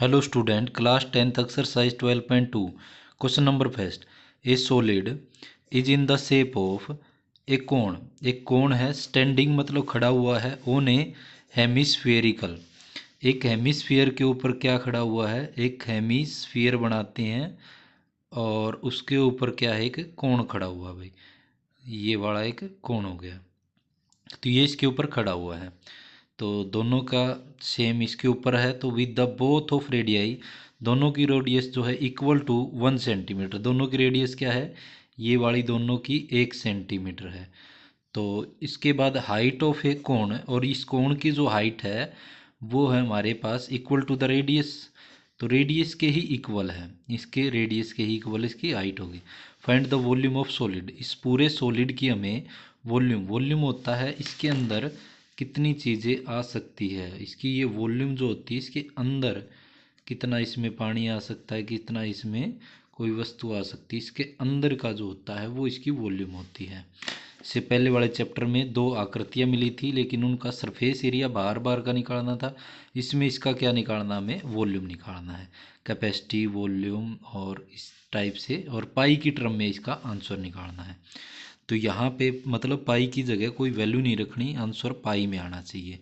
Hello student, class 10th exercise 12.2 question number first. A solid is in the shape of एक कोण है, standing मतलब खड़ा हुआ है, ऑन ए हेमिस्फेरिकल। एक हेमिस्फीयर के ऊपर क्या खड़ा हुआ है, एक हेमिस्फीयर बनाते हैं और उसके ऊपर क्या है, एक कोण खड़ा हुआ। भाई ये वाला एक कोण हो गया, तो ये इसके ऊपर खड़ा हुआ है। तो दोनों का सेम इसके ऊपर है, तो with the both of radii, दोनों की रेडियस जो है इक्वल टू 1 सेंटीमीटर। दोनों की रेडियस क्या है, ये वाली दोनों की 1 सेंटीमीटर है। तो इसके बाद हाइट ऑफ ए कोण, और इस कोण की जो हाइट है वो है हमारे पास इक्वल टू द रेडियस। तो रेडियस के ही इक्वल है, इसके रेडियस के ही इक्वल इसकी हाइट होगी। Find the volume of solid, इस पूरे सॉलिड की हमें वॉल्यूम होता है इसके अंदर कितनी चीज़ें आ सकती है। इसकी ये वॉल्यूम जो होती है, इसके अंदर कितना इसमें पानी आ सकता है, कितना इसमें कोई वस्तु आ सकती है, इसके अंदर का जो होता है वो इसकी वॉल्यूम होती है। इससे पहले वाले चैप्टर में दो आकृतियाँ मिली थी, लेकिन उनका सरफेस एरिया बार बार का निकालना था। इसमें इसका क्या निकालना, हमें वॉल्यूम निकालना है, कैपेसिटी, वॉल्यूम और इस टाइप से, और पाई की टर्म में इसका आंसर निकालना है। तो यहाँ पे मतलब पाई की जगह कोई वैल्यू नहीं रखनी, आंसर पाई में आना चाहिए।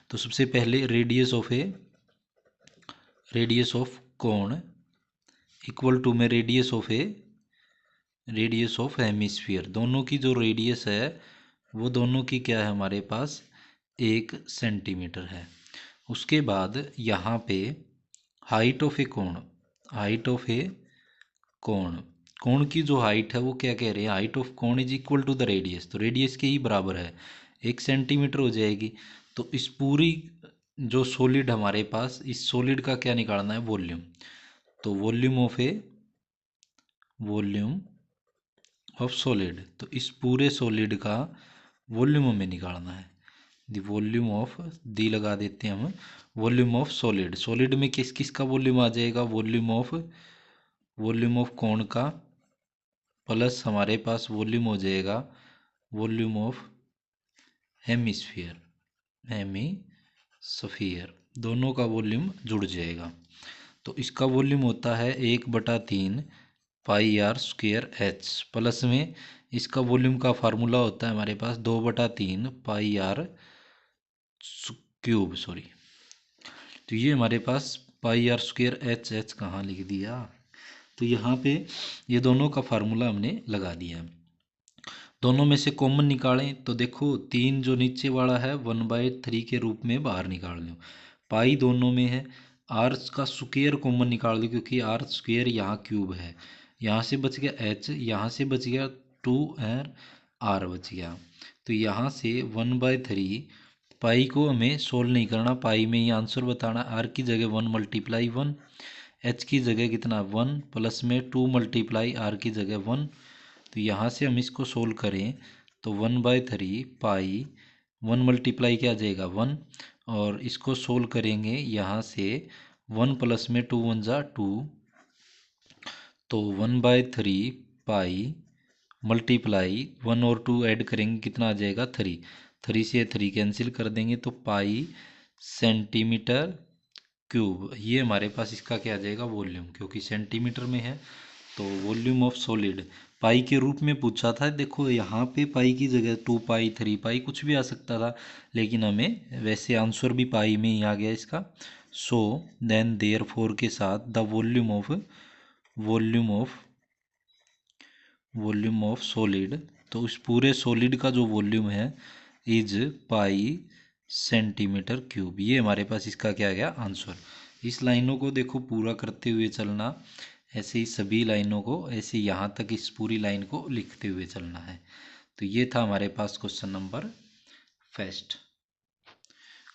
तो सबसे पहले रेडियस ऑफ कोण इक्वल टू में रेडियस ऑफ हेमिस्फीयर। दोनों की जो रेडियस है वो दोनों की क्या है हमारे पास, 1 सेंटीमीटर है। उसके बाद यहाँ पे हाइट ऑफ ए कोण, कोण की जो हाइट है वो क्या कह रहे हैं, height of cone is equal to the radius. तो रेडियस के ही बराबर है, 1 सेंटीमीटर हो जाएगी। तो इस पूरी जो सॉलिड हमारे पास, इस सॉलिड का क्या निकालना है, वॉल्यूम। तो वॉल्यूम ऑफ सॉलिड, तो इस पूरे सॉलिड का वॉल्यूम हमें निकालना है। दी वॉल्यूम ऑफ, दी लगा देते हैं हम, वॉल्यूम ऑफ सॉलिड में किस किस का वॉल्यूम आ जाएगा, वॉल्यूम ऑफ कोण का प्लस हमारे पास वॉल्यूम हो जाएगा वॉल्यूम ऑफ हेमिस्फीयर, दोनों का वॉल्यूम जुड़ जाएगा। तो इसका वॉल्यूम होता है 1/3 pi are square H, plus में इसका वॉल्यूम का फार्मूला होता है हमारे पास 2/3 पाई आर क्यूब, सॉरी। तो ये हमारे पास पाई आर स्क्वेयर एच कहाँ लिख दिया, तो यहाँ पे ये दोनों का फार्मूला हमने लगा दिया। दोनों में से कॉमन निकालें तो देखो, 3 जो नीचे वाला है 1/3 के रूप में बाहर निकाल लो। पाई दोनों में है, आर का स्क्वेयर कॉमन निकाल दो, क्योंकि आर स्क्वेयर यहाँ क्यूब है। यहाँ से बच गया एच, यहाँ से बच गया 2 और आर बच गया। तो यहाँ से 1/3, पाई को हमें सोल्व नहीं करना, पाई में ही आंसर बताना। आर की जगह 1 × 1, एच की जगह कितना 1, प्लस में 2 × आर की जगह 1। तो यहाँ से हम इसको सोल्व करें तो 1/3 पाई, 1 मल्टीप्लाई क्या आ जाएगा 1, और इसको सोल्व करेंगे यहाँ से 1 प्लस में 2 × 1 = 2, तो 1/3 पाई मल्टीप्लाई 1 और 2 ऐड करेंगे कितना आ जाएगा 3, 3 से 3 कैंसिल कर देंगे, तो पाई सेंटीमीटर क्यूब। ये हमारे पास इसका क्या आ जाएगा, वॉल्यूम, क्योंकि सेंटीमीटर में है। तो वॉल्यूम ऑफ सॉलिड पाई के रूप में पूछा था। देखो यहाँ पे पाई की जगह 2 पाई 3 पाई कुछ भी आ सकता था, लेकिन हमें वैसे आंसर भी पाई में ही आ गया इसका। सो देन देयरफॉर के साथ द वॉल्यूम ऑफ सॉलिड, तो इस पूरे सॉलिड का जो वॉल्यूम है इज पाई सेंटीमीटर क्यूब। ये हमारे पास इसका क्या गया आंसर। इस लाइनों को देखो पूरा करते हुए चलना, ऐसे ही सभी लाइनों को, ऐसे यहाँ तक इस पूरी लाइन को लिखते हुए चलना है। तो ये था हमारे पास question number first.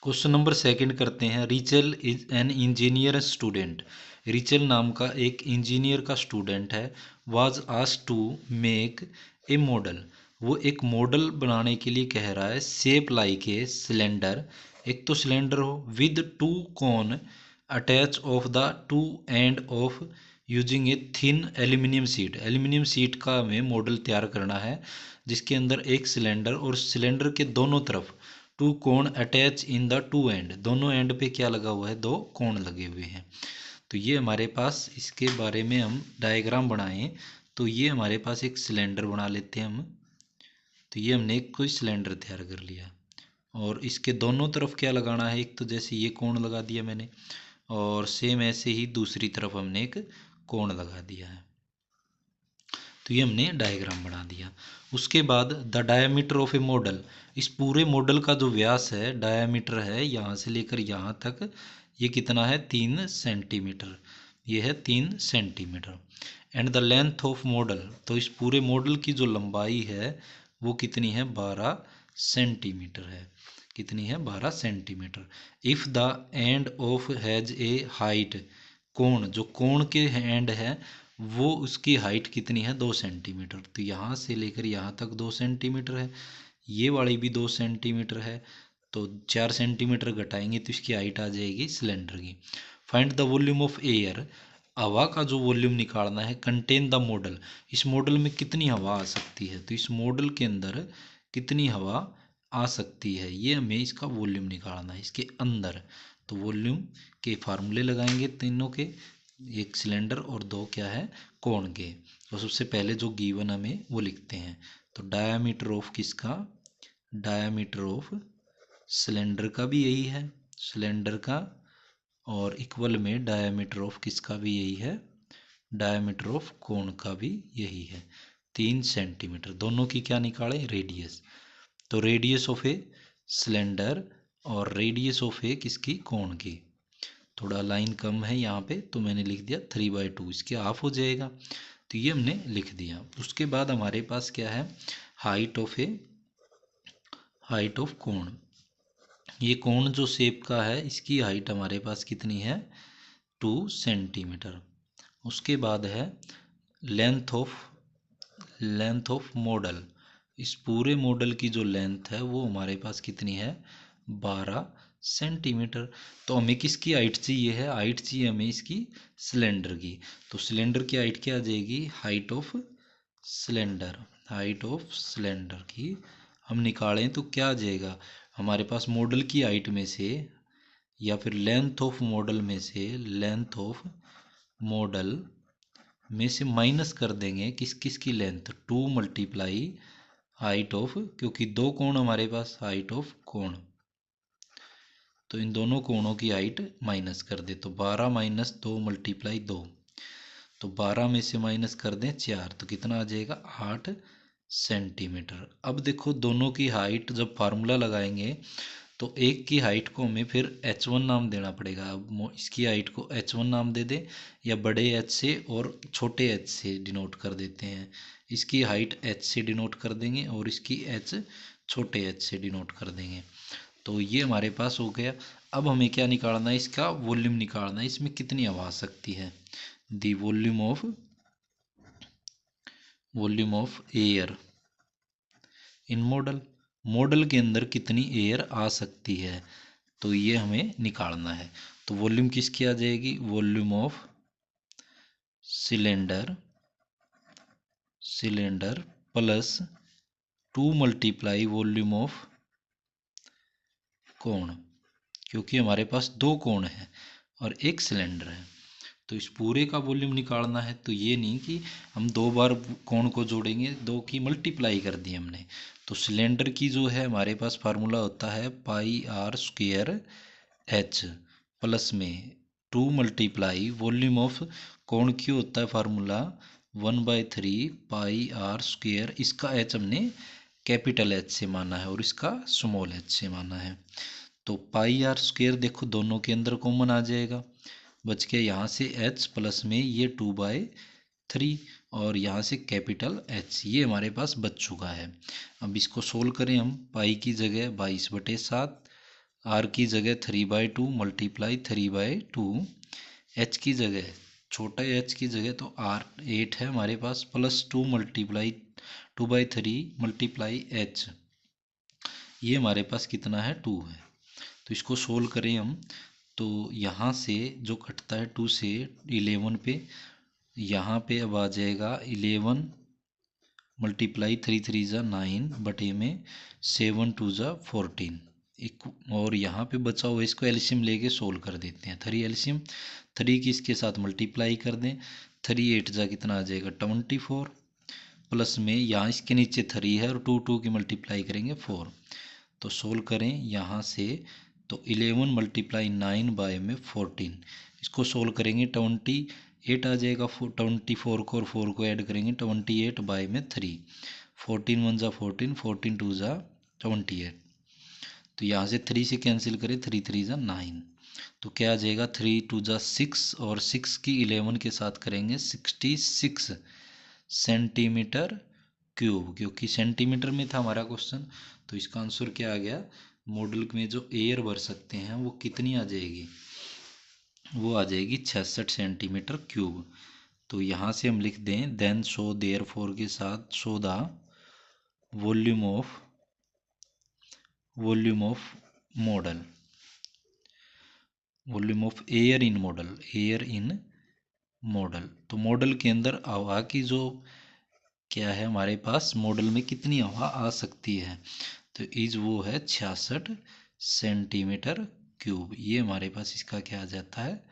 Question number second करते हैं। Rachel is an engineer student, Rachel नाम का एक इंजीनियर का स्टूडेंट है। Was asked to make a model, वो एक मॉडल बनाने के लिए कह रहा है। शेप लाइक ए सिलेंडर, एक तो सिलेंडर हो, with 2 cone attach of the 2 end of using a thin aluminium sheet. Aluminium sheet का हमें मॉडल तैयार करना है, जिसके अंदर एक सिलेंडर, और सिलेंडर के दोनों तरफ 2 कोण अटैच इन द 2 एंड, दोनों एंड पे क्या लगा हुआ है, 2 कोण लगे हुए हैं। तो ये हमारे पास इसके बारे में हम डायग्राम बनाएं तो ये हमारे पास एक सिलेंडर बना लेते हैं हम। तो ये हमने एक कोई सिलेंडर तैयार कर लिया और इसके दोनों तरफ क्या लगाना है, एक तो जैसे ये कोण लगा दिया मैंने और सेम ऐसे ही दूसरी तरफ हमने एक कोण लगा दिया है। तो ये हमने डायग्राम बना दिया। उसके बाद the diameter of A model, इस पूरे मॉडल का जो व्यास है डायामीटर है यहाँ से लेकर यहाँ तक, ये कितना है 3 सेंटीमीटर, ये है 3 centimetre. And the length of model, तो इस पूरे मॉडल की जो लंबाई है वो कितनी है 12 सेंटीमीटर है, कितनी है 12 centimetre. If the end of has a height, कोण जो कोण के एंड है वो उसकी हाइट कितनी है 2 सेंटीमीटर, तो यहाँ से लेकर यहाँ तक 2 सेंटीमीटर है, ये वाली भी 2 सेंटीमीटर है, तो 4 सेंटीमीटर घटाएंगे तो इसकी हाइट आ जाएगी सिलेंडर की। Find the volume of air, हवा का जो वॉल्यूम निकालना है। कंटेन द मॉडल, इस मॉडल में कितनी हवा आ सकती है, तो इस मॉडल के अंदर कितनी हवा आ सकती है, ये हमें इसका वॉल्यूम निकालना है इसके अंदर। तो वॉल्यूम के फार्मूले लगाएंगे तीनों के, एक सिलेंडर और दो क्या है कोण के। तो सबसे पहले जो गिवन हमें वो लिखते हैं। तो डायामीटर ऑफ किसका, डायामीटर ऑफ सिलेंडर का भी यही है, सिलेंडर का, और इक्वल में डायामीटर ऑफ किसका भी यही है, डायामीटर ऑफ कोण का भी यही है 3 सेंटीमीटर। दोनों की क्या निकालें रेडियस, तो रेडियस ऑफ ए सिलेंडर और रेडियस ऑफ ए किसकी कोण की। थोड़ा लाइन कम है यहाँ पे तो मैंने लिख दिया 3/2, इसके हाफ हो जाएगा, तो ये हमने लिख दिया। उसके बाद हमारे पास क्या है height of a, height of कोण, ये कोण जो शेप का है इसकी हाइट हमारे पास कितनी है 2 सेंटीमीटर। उसके बाद है length of, length of model, इस पूरे मॉडल की जो लेंथ है वो हमारे पास कितनी है 12 सेंटीमीटर। तो हमें किसकी हाइट चाहिए है, हाइट चाहिए हमें इसकी सिलेंडर की। तो सिलेंडर की हाइट क्या आ जाएगी, height of cylinder, height of cylinder की हम निकालें तो क्या आ जाएगा हमारे पास मॉडल की हाइट में से या फिर लेंथ ऑफ मॉडल में से, लेंथ ऑफ मॉडल में से माइनस कर देंगे किस किस की लेंथ 2 मल्टीप्लाई हाइट ऑफ, क्योंकि दो कोण हमारे पास हाइट ऑफ कोण, तो इन दोनों कोणों की हाइट माइनस कर दे। तो 12 माइनस 2 मल्टीप्लाई 2, तो 12 में से माइनस कर दें 4 तो कितना आ जाएगा 8 सेंटीमीटर। अब देखो दोनों की हाइट जब फार्मूला लगाएंगे तो एक की हाइट को हमें फिर h1 नाम देना पड़ेगा। अब इसकी हाइट को h1 नाम दे दें या बड़े h से और छोटे h से डिनोट कर देते हैं। इसकी हाइट h से डिनोट कर देंगे और इसकी h छोटे h से डिनोट कर देंगे। तो ये हमारे पास हो गया। अब हमें क्या निकालना है, इसका वॉल्यूम निकालना है, इसमें कितनी हवा आ सकती है, the volume of, volume of air in model, model के अंदर कितनी एयर आ सकती है, तो ये हमें निकालना है। तो वॉल्यूम किसकी आ जाएगी, volume of cylinder, cylinder plus 2 multiply volume of कोण, क्योंकि हमारे पास दो कोण है और एक सिलेंडर है तो इस पूरे का वॉल्यूम निकालना है। तो ये नहीं कि हम दो बार कोण को जोड़ेंगे, दो की मल्टीप्लाई कर दी हमने। तो सिलेंडर की जो है हमारे पास फार्मूला होता है πr² h प्लस में 2 मल्टीप्लाई वॉल्यूम ऑफ कोण की होता है फार्मूला 1/3 πr², इसका h हमने कैपिटल H से माना है और इसका स्मॉल h से माना है। तो πr² देखो दोनों के अंदर कॉमन आ जाएगा, बच के यहाँ से h प्लस में ये 2/3 और यहाँ से कैपिटल H, ये हमारे पास बच चुका है। अब इसको सोल्व करें हम, पाई की जगह 22/7, r की जगह 3/2 मल्टीप्लाई 3/2, h की जगह छोटा h की जगह तो r 8 है हमारे पास, प्लस 2 मल्टीप्लाई 2/3 मल्टीप्लाई h, ये हमारे पास कितना है 2 है। तो इसको सोल्व करें हम तो यहाँ से जो कटता है 2 से 11 पे, यहाँ पे अब आ जाएगा 11 मल्टीप्लाई 3 3 ज़ा 9 बटे में 7 2 ज़ा 14, और यहाँ पे बचा हुआ इसको एलसीएम लेके सोल्व कर देते हैं। 3 एलसीएम 3 की इसके साथ मल्टीप्लाई कर दें, 3 8 जा कितना आ जाएगा 24, प्लस में यहाँ इसके नीचे 3 है और 2 2 की मल्टीप्लाई करेंगे 4। तो सोल्व करें यहाँ से, तो 11 मल्टीप्लाई 9 बाय में 14, इसको सोल्व करेंगे 28 आ जाएगा। 24 को और 4 को ऐड करेंगे 28 बाय में 3, 14 1 जा 14, 14 2 जा 28। तो यहाँ से 3 से कैंसिल करें, 3 3 जा 9, तो क्या आ जाएगा 3 2 जा 6 और 6 की 11 के साथ करेंगे 66 सेंटीमीटर क्यूब, क्योंकि सेंटीमीटर में था हमारा क्वेश्चन। तो इसका आंसर क्या आ गया, मॉडल में जो एयर भर सकते हैं वो कितनी आ जाएगी, वो आ जाएगी 66 सेंटीमीटर क्यूब। तो यहाँ से हम लिख दें देन शो देयर फोर के साथ show the volume of model, volume of air in model, air in model. तो मॉडल के अंदर हवा की जो क्या है हमारे पास, मॉडल में कितनी हवा आ सकती है, तो इज वो है 66 सेंटीमीटर क्यूब। ये हमारे पास इसका क्या आ जाता है,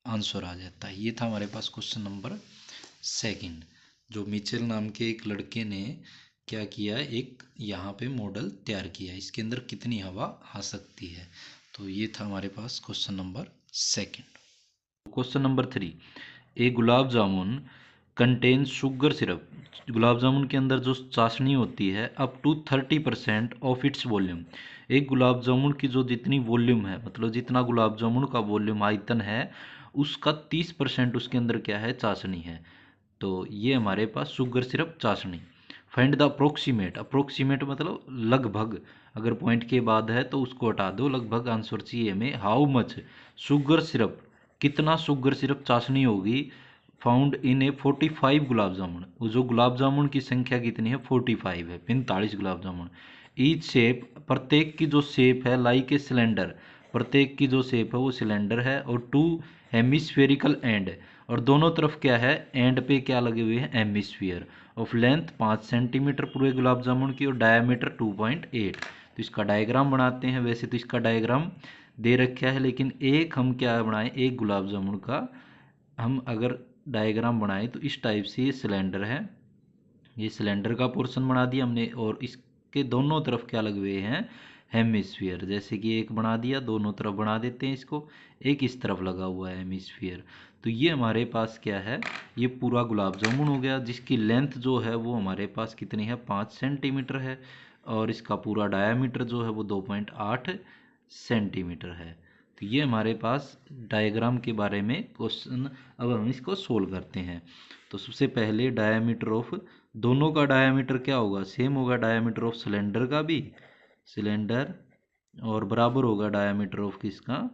आंसर आ जाता है। ये था हमारे पास क्वेश्चन नंबर सेकंड, जो मिचेल नाम के एक लड़के ने क्या किया, एक यहाँ पे मॉडल तैयार किया, इसके अंदर कितनी हवा आ सकती है। तो ये था हमारे पास question number second. Question number 3, a gulab jamun contains sugar syrup, gulab jamun के अंदर जो चाशनी होती है up to 30% of its volume. एक गुलाब जामुन की जो जितनी वॉल्यूम है, मतलब जितना गुलाब जामुन का वॉल्यूम आयतन है उसका 30% उसके अंदर क्या है, चाशनी है। तो ये हमारे पास शुगर सिरप चाशनी। फाइंड द अप्रोक्सीमेट, अप्रोक्सीमेट मतलब लगभग, अगर पॉइंट के बाद है तो उसको हटा दो, लगभग आंसर चाहिए हमें। हाउ मच शुगर सिरप, कितना शुगर सिरप चाशनी होगी फाउंड इन ए 45 गुलाब जामुन, वो जो गुलाब जामुन की संख्या कितनी है 45 है, 45 गुलाब जामुन। ईच शेप, प्रत्येक की जो शेप है लाइक ए सिलेंडर, प्रत्येक की जो शेप है वो सिलेंडर है, और 2 हेमिस्फेरिकल एंड, और दोनों तरफ क्या है एंड पे क्या लगे हुए हैं हेमिस्फीयर, ऑफ लेंथ 5 सेंटीमीटर पूरे गुलाब जामुन की, और डायमीटर 2.8। तो इसका डायग्राम बनाते हैं। वैसे तो इसका डायग्राम दे रखा है, लेकिन एक हम क्या बनाएं, एक गुलाब जामुन का हम अगर डायग्राम बनाएं तो इस टाइप से ये सिलेंडर है, ये सिलेंडर का पोर्शन बना दिया हमने, और इसके दोनों तरफ क्या लगे हुए हैं हेमिस्फीयर। जैसे कि एक बना दिया, दोनों तरफ बना देते हैं इसको, एक इस तरफ लगा हुआ है हेमिस्फीयर। तो ये हमारे पास क्या है, ये पूरा गुलाब जामुन हो गया, जिसकी लेंथ जो है वो हमारे पास कितनी है 5 सेंटीमीटर है, और इसका पूरा डायामीटर जो है वो 2.8 सेंटीमीटर है। तो ये हमारे पास डायग्राम के बारे में क्वेश्चन। अब हम इसको सोल्व करते हैं। तो सबसे पहले डायामीटर ऑफ, दोनों का डायामीटर क्या होगा, सेम होगा डायामीटर ऑफ सिलेंडर का भी, सिलेंडर, और बराबर होगा डायामीटर ऑफ किसका,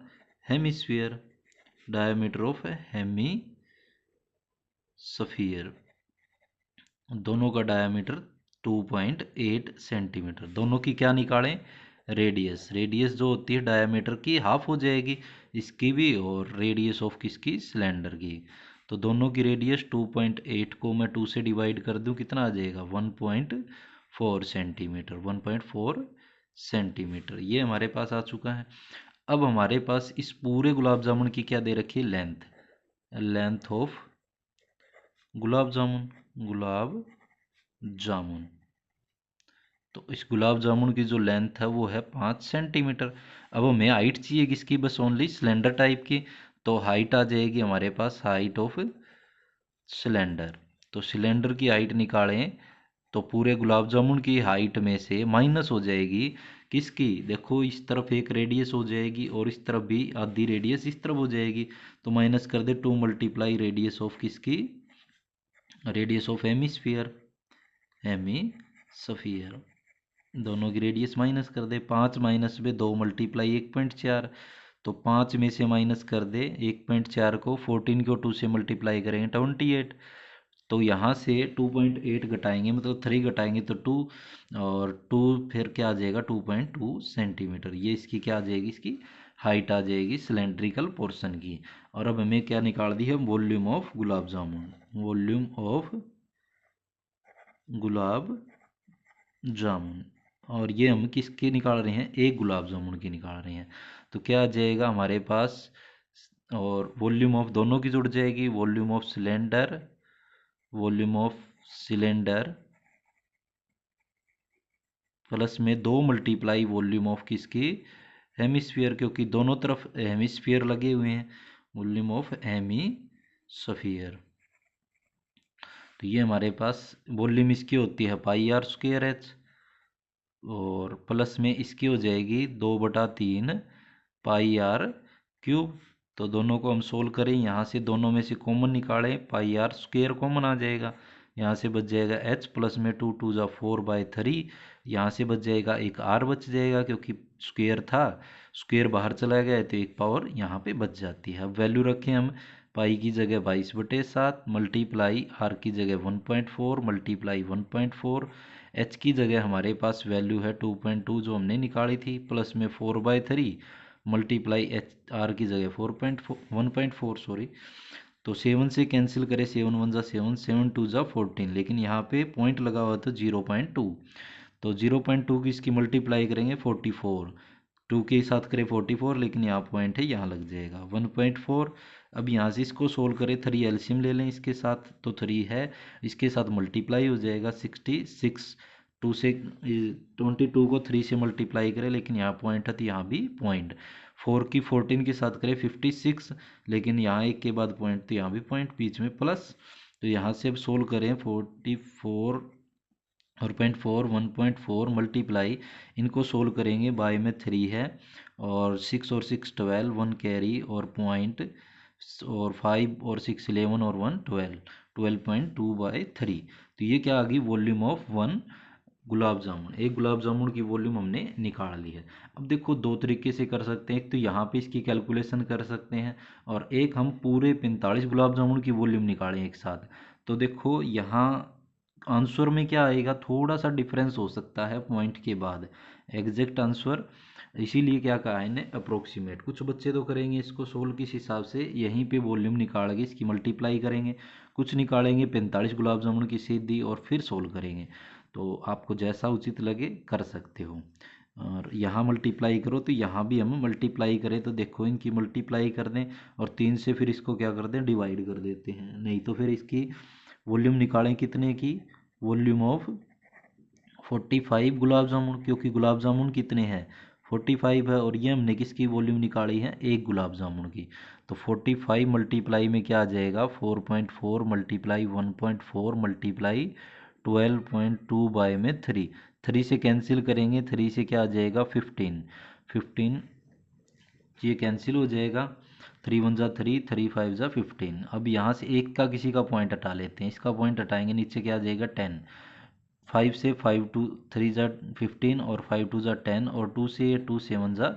हेमिस्फीयर, डायामीटर ऑफ हेमिस्फीयर, दोनों का डायामीटर 2.8 सेंटीमीटर। दोनों की क्या निकालें, रेडियस, रेडियस जो होती है डायामीटर की हाफ हो जाएगी इसकी भी, और रेडियस ऑफ किसकी, सिलेंडर की। तो दोनों की रेडियस 2.8 को मैं 2 से डिवाइड कर दूं, कितना आ जाएगा 1.4 सेंटीमीटर, 1.4 सेंटीमीटर। ये हमारे पास आ चुका है। अब हमारे पास इस पूरे गुलाब जामुन की क्या दे रखी है, लेंथ, लेंथ ऑफ गुलाब जामुन, गुलाब जामुन। तो इस गुलाब जामुन की जो लेंथ है वो है 5 सेंटीमीटर। अब हमें हाइट चाहिए किसकी, बस ओनली सिलेंडर टाइप की। तो हाइट आ जाएगी हमारे पास, हाइट ऑफ सिलेंडर। तो सिलेंडर की हाइट निकालें तो पूरे गुलाब जामुन की हाइट में से माइनस हो जाएगी किसकी, देखो इस तरफ एक रेडियस हो जाएगी और इस तरफ भी आधी रेडियस इस तरफ हो जाएगी। तो माइनस कर दे 2 मल्टीप्लाई रेडियस ऑफ किसकी, रेडियस ऑफ हेमिस्फीयर, हेमिस्फीयर, दोनों की रेडियस माइनस कर दे। 5 माइनस में 2 मल्टीप्लाई 1.4, तो 5 में से माइनस कर दे 1.4 को, 14 को 2 से मल्टीप्लाई करेंगे 28। तो यहाँ से 2.8 घटाएंगे, मतलब 3 घटाएंगे तो 2, और 2 फिर क्या आ जाएगा 2.2 सेंटीमीटर। ये इसकी क्या आ जाएगी, इसकी हाइट आ जाएगी सिलेंड्रिकल पोर्शन की। और अब हमें क्या निकाल दी है, volume of gulab jamun, volume of gulab jamun. और ये हम किसके निकाल रहे हैं, एक गुलाब जामुन की निकाल रहे हैं। तो क्या आ जाएगा हमारे पास, और वॉल्यूम ऑफ दोनों की जुड़ जाएगी, वॉल्यूम ऑफ सिलेंडर प्लस में 2 मल्टीप्लाई वॉल्यूम ऑफ किसकी, हेमिस्फीयर, क्योंकि दोनों तरफ हेमिस्फीयर लगे हुए हैं, वॉल्यूम ऑफ हेमिस्फीयर। तो ये हमारे पास वॉल्यूम इसकी होती है पाई आर स्क्वायर एच, और प्लस में इसकी हो जाएगी 2/3 पाई आर क्यूब। तो दोनों को हम सोल्व करें, यहाँ से दोनों में से कॉमन निकालें, पाई आर स्क्वायर कॉमन आ जाएगा, यहाँ से बच जाएगा एच, प्लस में 2 2 जा 4/3, यहाँ से बच जाएगा एक आर बच जाएगा, क्योंकि स्क्वायर था, स्क्वायर बाहर चला गया है तो एक पावर यहाँ पे बच जाती है। अब वैल्यू रखें हम, पाई की जगह 22/7 मल्टीप्लाई आर की जगह 1.4 मल्टीप्लाई 1.4, एच की जगह हमारे पास वैल्यू है 2.2 जो हमने निकाली थी, प्लस में 4/3 मल्टीप्लाई एच आर की जगह 1.4 सॉरी। तो 7 से कैंसिल करें, 7 1 जा 7, 7 2 जा 14, लेकिन यहाँ पे पॉइंट लगा हुआ था 0.2, तो 0.2 की इसकी मल्टीप्लाई करेंगे 44, 2 के साथ करें 44, लेकिन यहाँ पॉइंट है यहाँ लग जाएगा 1.4। अब यहाँ से इसको सोल्व करें, 3 एलसीएम ले लें इसके साथ, तो 3 है, इसके साथ मल्टीप्लाई हो जाएगा 66, 2 से 22 को 3 से मल्टीप्लाई करें, लेकिन यहाँ पॉइंट है तो यहाँ भी पॉइंट, 4 की 14 के साथ करें 56, लेकिन यहाँ एक के बाद पॉइंट तो यहाँ भी पॉइंट, बीच में प्लस। तो यहाँ से अब सोल्व करें 44 और 0.4 1.4 मल्टीप्लाई, इनको सोल्व करेंगे, बाय में 3 है, और 6 और 6 12, 1 कैरी और पॉइंट, और 5 और 6 11 और 1 12, 12.2/3। तो ये क्या आ गई, वॉल्यूम ऑफ 1 गुलाब जामुन, एक गुलाब जामुन की वॉल्यूम हमने निकाल ली है। अब देखो दो तरीके से कर सकते हैं, एक तो यहाँ पे इसकी कैलकुलेशन कर सकते हैं, और एक हम पूरे 45 गुलाब जामुन की वॉल्यूम निकालें एक साथ। तो देखो यहाँ आंसर में क्या आएगा, थोड़ा सा डिफरेंस हो सकता है पॉइंट के बाद, एग्जैक्ट आंसर, इसीलिए क्या कहा है ने अप्रोक्सीमेट। कुछ बच्चे तो करेंगे इसको सोल्व किस हिसाब से, यहीं पे वॉल्यूम निकाल के इसकी मल्टीप्लाई करेंगे, कुछ निकालेंगे 45 गुलाब जामुन की सीधी और फिर सोल्व करेंगे। तो आपको जैसा उचित लगे कर सकते हो। और यहाँ मल्टीप्लाई करो तो यहाँ भी हम मल्टीप्लाई करें, तो देखो इनकी मल्टीप्लाई कर दें और 3 से फिर इसको क्या कर दें, डिवाइड कर देते हैं, नहीं तो फिर इसकी वॉल्यूम निकालें कितने की, वॉल्यूम ऑफ 45 गुलाब जामुन, क्योंकि गुलाब जामुन कितने हैं 45 है, और ये हमने किसकी वॉल्यूम निकाली है, एक गुलाब जामुन की। तो 45 मल्टीप्लाई में क्या आ जाएगा, 4.4 मल्टीप्लाई 1.4 मल्टीप्लाई 12.2/3, 3 से कैंसिल करेंगे, 3 से क्या आ जाएगा 15, 15 ये कैंसिल हो जाएगा, 3 1 जा 3, 3 5 जा 15। अब यहाँ से एक का किसी का पॉइंट हटा लेते हैं, इसका पॉइंट हटाएंगे, नीचे क्या आ जाएगा 10, 5 से 5 2 3 जा 15 और 5 2 जा 10, और 2 से 2 7 जा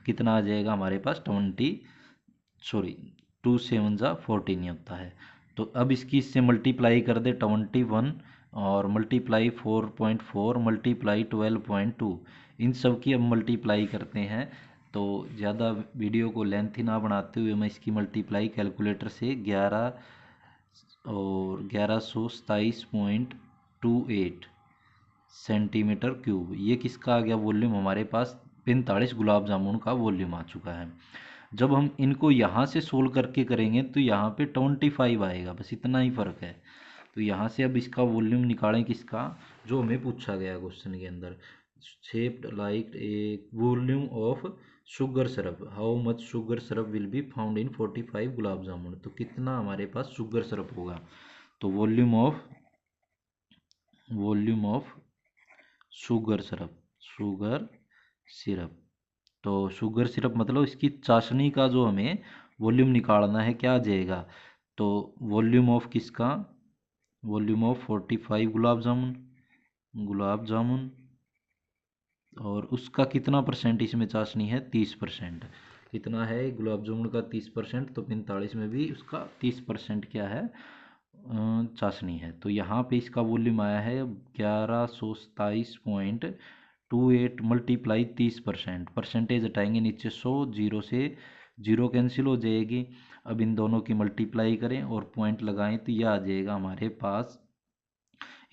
कितना आ जाएगा हमारे पास 20, सॉरी 2 7 जा 14 ही होता है। तो अब इसकी इससे मल्टीप्लाई कर दे 21, और मल्टीप्लाई 4.4 मल्टीप्लाई 12.2, इन सब की अब मल्टीप्लाई करते हैं। तो ज़्यादा वीडियो को लेंथी ना बनाते हुए मैं इसकी मल्टीप्लाई कैलकुलेटर से 1127.28 सेंटीमीटर क्यूब, ये किसका आ गया वॉल्यूम, हमारे पास 45 गुलाब जामुन का वॉल्यूम आ चुका है। जब हम इनको यहाँ से सोल्व करके करेंगे तो यहाँ पे 25 आएगा, बस इतना ही फ़र्क है। तो यहाँ से अब इसका वॉल्यूम निकालें किसका, जो हमें पूछा गया क्वेश्चन के अंदर, shaped like a volume of sugar syrup, how much sugar syrup will be found in 45 gulab jamun, तो कितना हमारे पास शुगर सिरप होगा। तो वॉल्यूम ऑफ शुगर सिरप, तो शुगर सिरप मतलब इसकी चाशनी का जो हमें वॉल्यूम निकालना है, क्या आ जाएगा, तो वॉल्यूम ऑफ किसका, वॉल्यूम ऑफ 45 गुलाब जामुन, और उसका कितना परसेंट इसमें चाशनी है, 30%। कितना है गुलाब जामुन का 30%, तो 45 में भी उसका 30% क्या है, चाशनी है। तो यहाँ पे इसका वॉल्यूम आया है 1127.28 मल्टीप्लाई 30%, परसेंटेज हटाएंगे नीचे 100, 0 से 0 कैंसिल हो जाएगी। अब इन दोनों की मल्टीप्लाई करें और पॉइंट लगाएं तो यह आ जाएगा हमारे पास,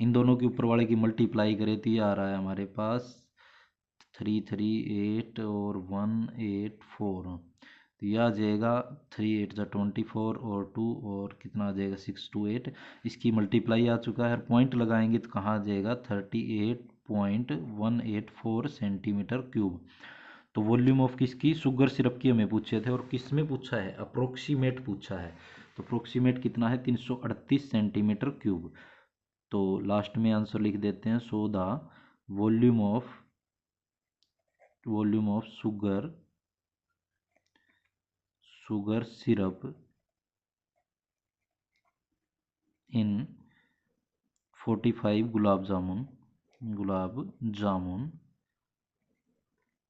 इन दोनों के ऊपर वाले की मल्टीप्लाई करें तो ये आ रहा है हमारे पास 338 और 184, तो यह आ जाएगा 3 8 24 और 2 और कितना आ जाएगा 628। इसकी मल्टीप्लाई आ चुका है, पॉइंट लगाएंगे तो कहाँ आ जाएगा 38.184 सेंटीमीटर क्यूब। तो वॉल्यूम ऑफ किसकी, शुगर सिरप की हमें पूछे थे, और किस में पूछा है, अप्रोक्सीमेट पूछा है। तो अप्रोक्सीमेट कितना है 338 सेंटीमीटर क्यूब। तो लास्ट में आंसर लिख देते हैं, so the volume of sugar syrup in 45 gulab jamun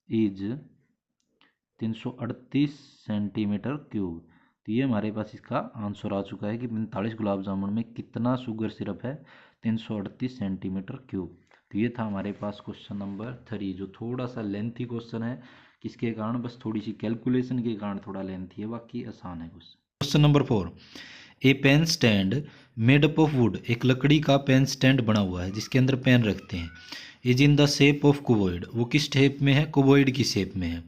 is 338 centimetre cube. तो ये हमारे पास इसका आंसर आ चुका है कि 45 गुलाब जामुन में कितना शुगर सिरप है, 338 सेंटीमीटर क्यूब। तो ये था हमारे पास क्वेश्चन नंबर 3, जो थोड़ा सा लेंथी क्वेश्चन है, किसके कारण, बस थोड़ी सी कैलकुलेशन के कारण थोड़ा लेंथी है, बाकी आसान है question number 4। A pen stand made up of wood, एक लकड़ी का पेन स्टैंड बना हुआ है जिसके अंदर पेन रखते हैं। Is in the shape of cuboid, वो किस शेप में है, कुबॉइड की शेप में है।